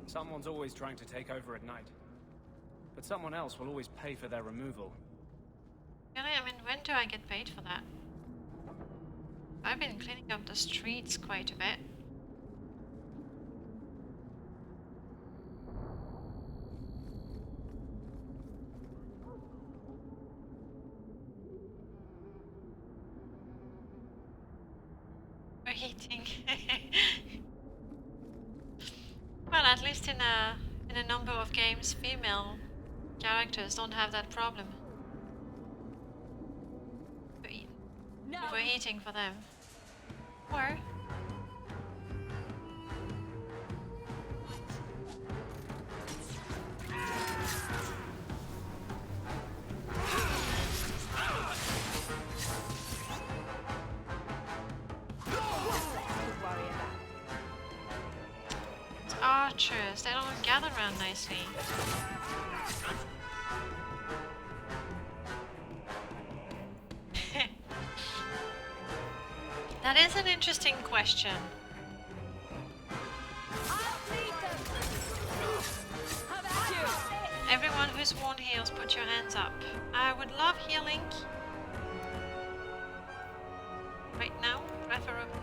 Speaker 10: Someone's always trying to take over at night. But someone else will always pay for their removal.
Speaker 1: Really? I mean, when do I get paid for that? I've been cleaning up the streets quite a bit. We're eating. Well, at least in a number of games, female characters don't have that problem. We're eating for them. Or archers, they don't gather around nicely. That is an interesting question. Everyone who's worn heals, put your hands up. I would love healing. Right now, preferable.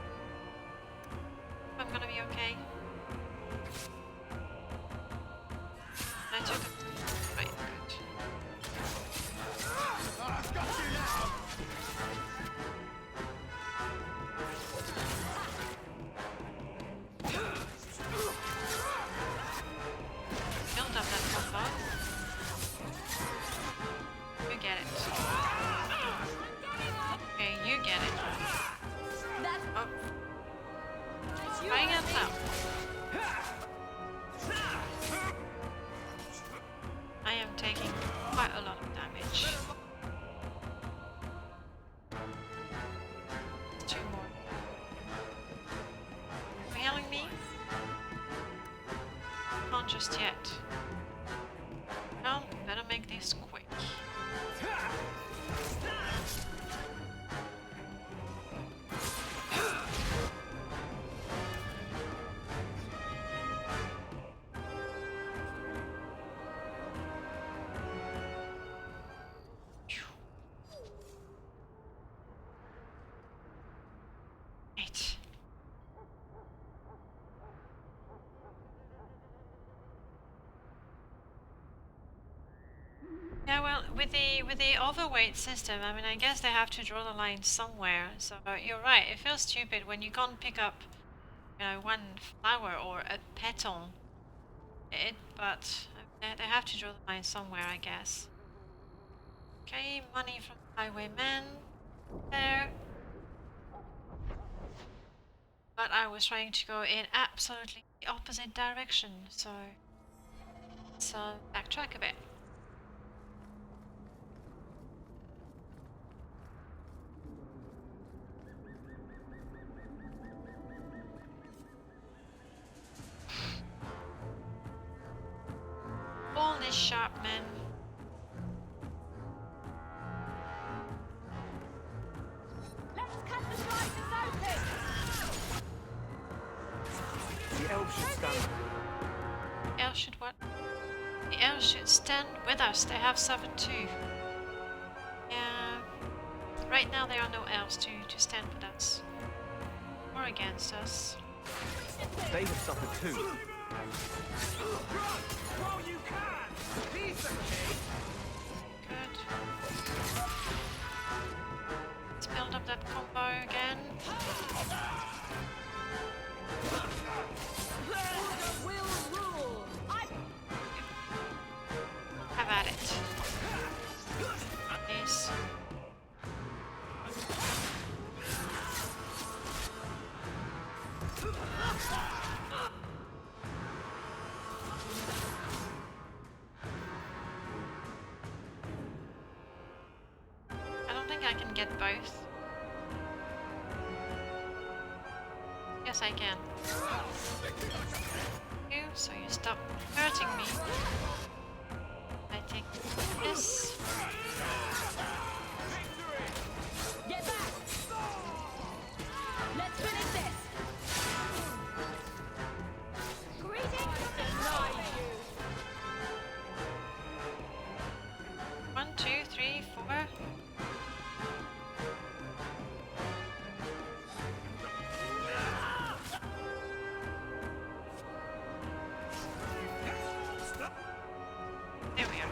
Speaker 1: I'm gonna be okay. I took it. Right, good. Build up that combo. You get it. Okay, you get it. Oh. Try again now. I am taking quite a lot of damage. Two more. Are you healing me? Not just yet. Well, better make this quick. Yeah, well, with the overweight system, I mean, I guess they have to draw the line somewhere. So you're right. It feels stupid when you can't pick up, you know, one flower or a petal. But they have to draw the line somewhere, I guess. Okay, money from the highwayman there. But I was trying to go in absolutely the opposite direction, so let's backtrack a bit. All these sharp men.
Speaker 18: Let's cut the slices open!
Speaker 16: The elves should stand.
Speaker 1: The elves should what? The elves should stand with us. They have suffered too. Yeah. Right now there are no elves to stand with us. Or against us.
Speaker 16: They have suffered too.
Speaker 1: Good. Let's build up that combo again. Have at it. Please. I don't think I can get both. Yes, I can. You, so you stop hurting me. I take this.
Speaker 18: Get back! Let's finish this! Greetings! Deny you!
Speaker 1: 1, 2, 3, 4. There we are.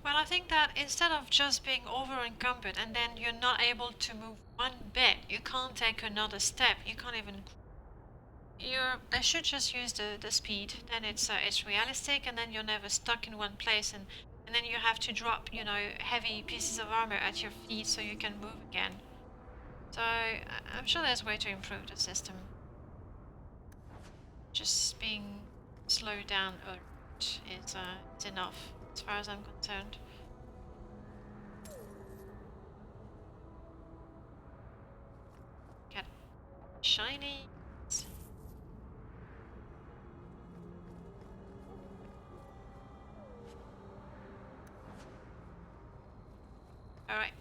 Speaker 1: Well, I think that instead of just being over encumbered and then you're not able to move one bit, you can't take another step. You can't even. They should just use the speed. Then it's realistic, and then you're never stuck in one place, and then you have to drop, you know, heavy pieces of armor at your feet so you can move again. So I'm sure there's a way to improve the system. Just being slowed down a lot is enough, as far as I'm concerned. Get shiny. All right.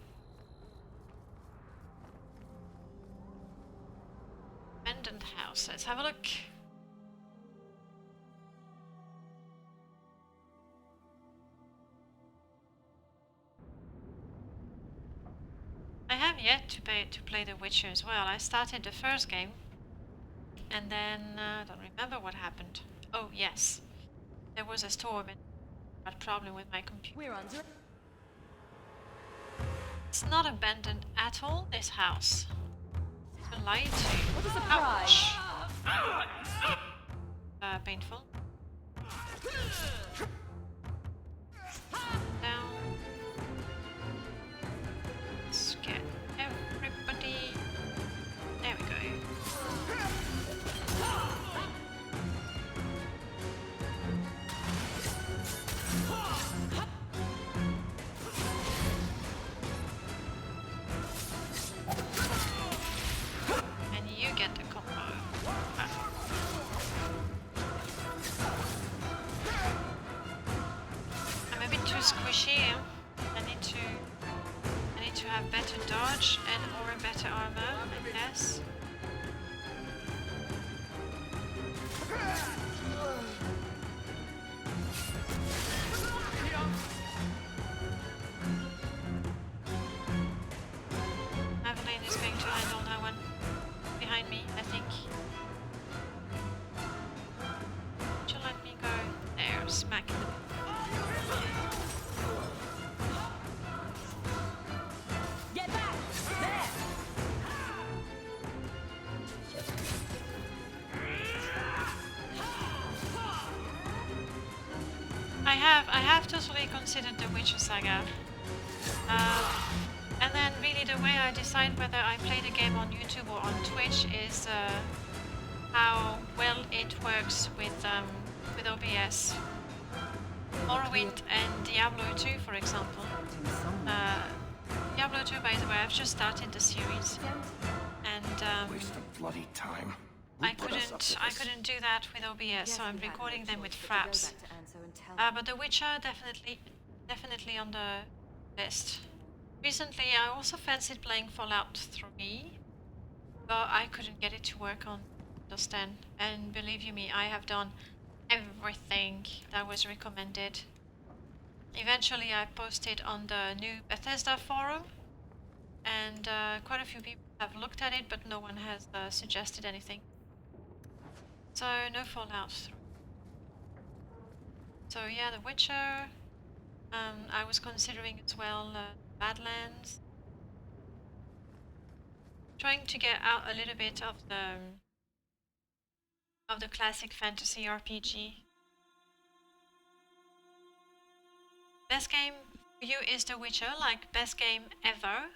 Speaker 1: Abandoned house. Let's have a look. I have yet to play The Witcher as well. I started the first game, and then I don't remember what happened. Oh yes, there was a storm and I had a problem with my computer.
Speaker 5: We're under.
Speaker 1: It's not abandoned at all. This house. You're lied to.
Speaker 5: What a surprise!
Speaker 1: Painful. Down. Let's get everybody. There we go. And you get the combo. I'm a bit too squishy. I need to have better dodge and or better armor, I guess. Evelyn is going to handle her smack in the...
Speaker 18: Get back! There!
Speaker 1: I have totally considered the Witcher Saga. And then really the way I decide whether I play the game on YouTube or on Twitch is how well it works with OBS. Morrowind and Diablo 2, for example. Diablo 2, by the way, I've just started the series, and
Speaker 14: Waste of bloody time.
Speaker 1: I couldn't do that with OBS, so I'm recording them with Fraps. But The Witcher definitely on the list. Recently, I also fancied playing Fallout 3, but I couldn't get it to work on Windows 10. And believe you me, I have done everything that was recommended. Eventually, I posted on the new Bethesda forum, and quite a few people have looked at it, but no one has suggested anything. So, no Fallout 3. So yeah, The Witcher. I was considering as well Badlands. Trying to get out a little bit of the classic fantasy RPG. Best game for you is The Witcher, like best game ever.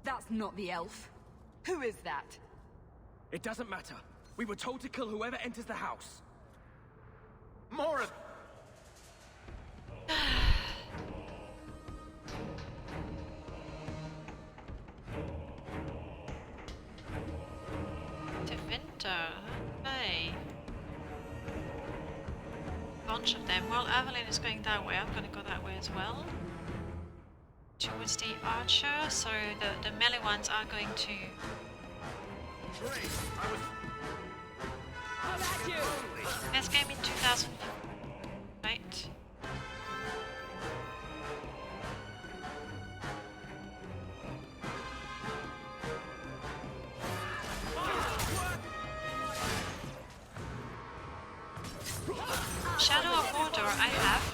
Speaker 18: That's not the elf. Who is that?
Speaker 16: It doesn't matter. We were told to kill whoever enters the house.
Speaker 14: More of...
Speaker 1: To winter. Hey. Bunch of them. Well, Evelyn is going that way. I'm gonna go that way as well. Towards the archer, so the melee ones are going to... Best game in 2000, right? Shadow of Mordor, I have.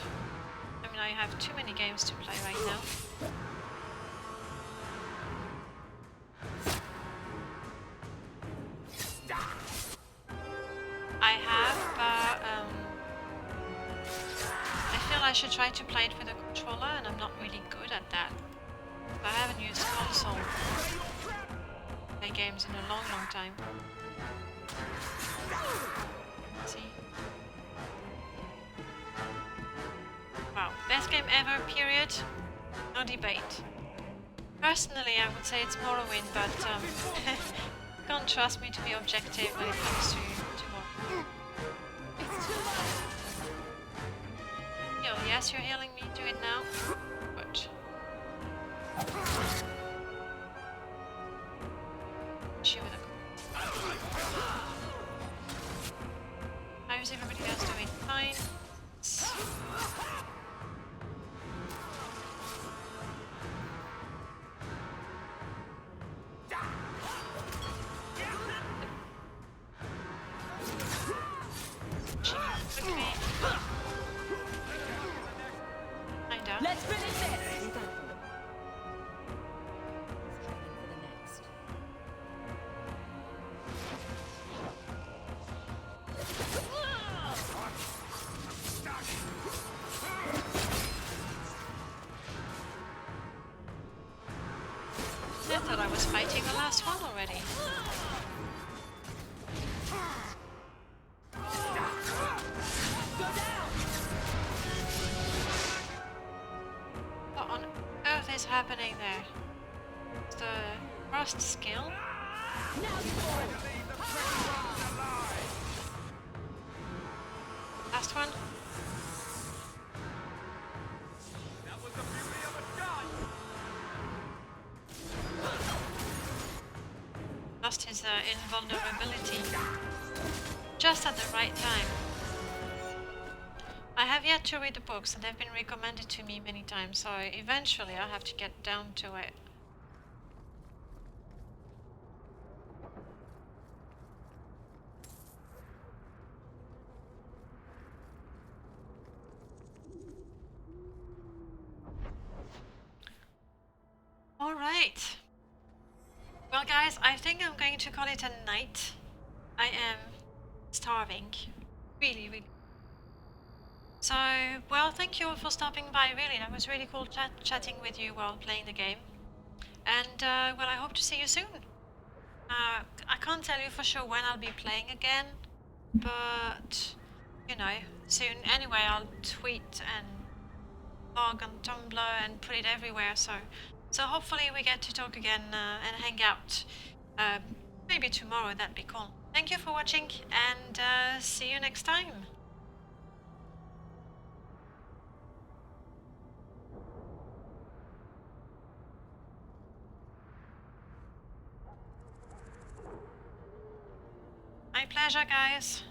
Speaker 1: I mean, I have too many games to play right now. I should try to play it with a controller, and I'm not really good at that. I haven't used console play games in a long time. Let's see. Wow, best game ever, period. No debate. Personally, I would say it's Morrowind, but can't trust me to be objective when it comes to Morrowind. Yes, you're healing me. Do it now. Good. Shoot with a... How is everybody else doing? Fine.
Speaker 18: Let's finish this!
Speaker 1: I thought I was fighting the last one already. What on earth is happening there? It's the frost skill. Last one. Lost his invulnerability just at the right time. I have yet to read the books, and they've been recommended to me many times, so eventually I'll have to get down to it. Right. Well, guys, I think I'm going to call it a night. I am starving. Really, really. So, well, thank you all for stopping by, really. That was really cool chatting with you while playing the game. And, well, I hope to see you soon. I can't tell you for sure when I'll be playing again, but, you know, soon. Anyway, I'll tweet and blog on Tumblr and put it everywhere, so hopefully we get to talk again and hang out. Maybe tomorrow, that'd be cool. Thank you for watching, and see you next time. My pleasure, guys.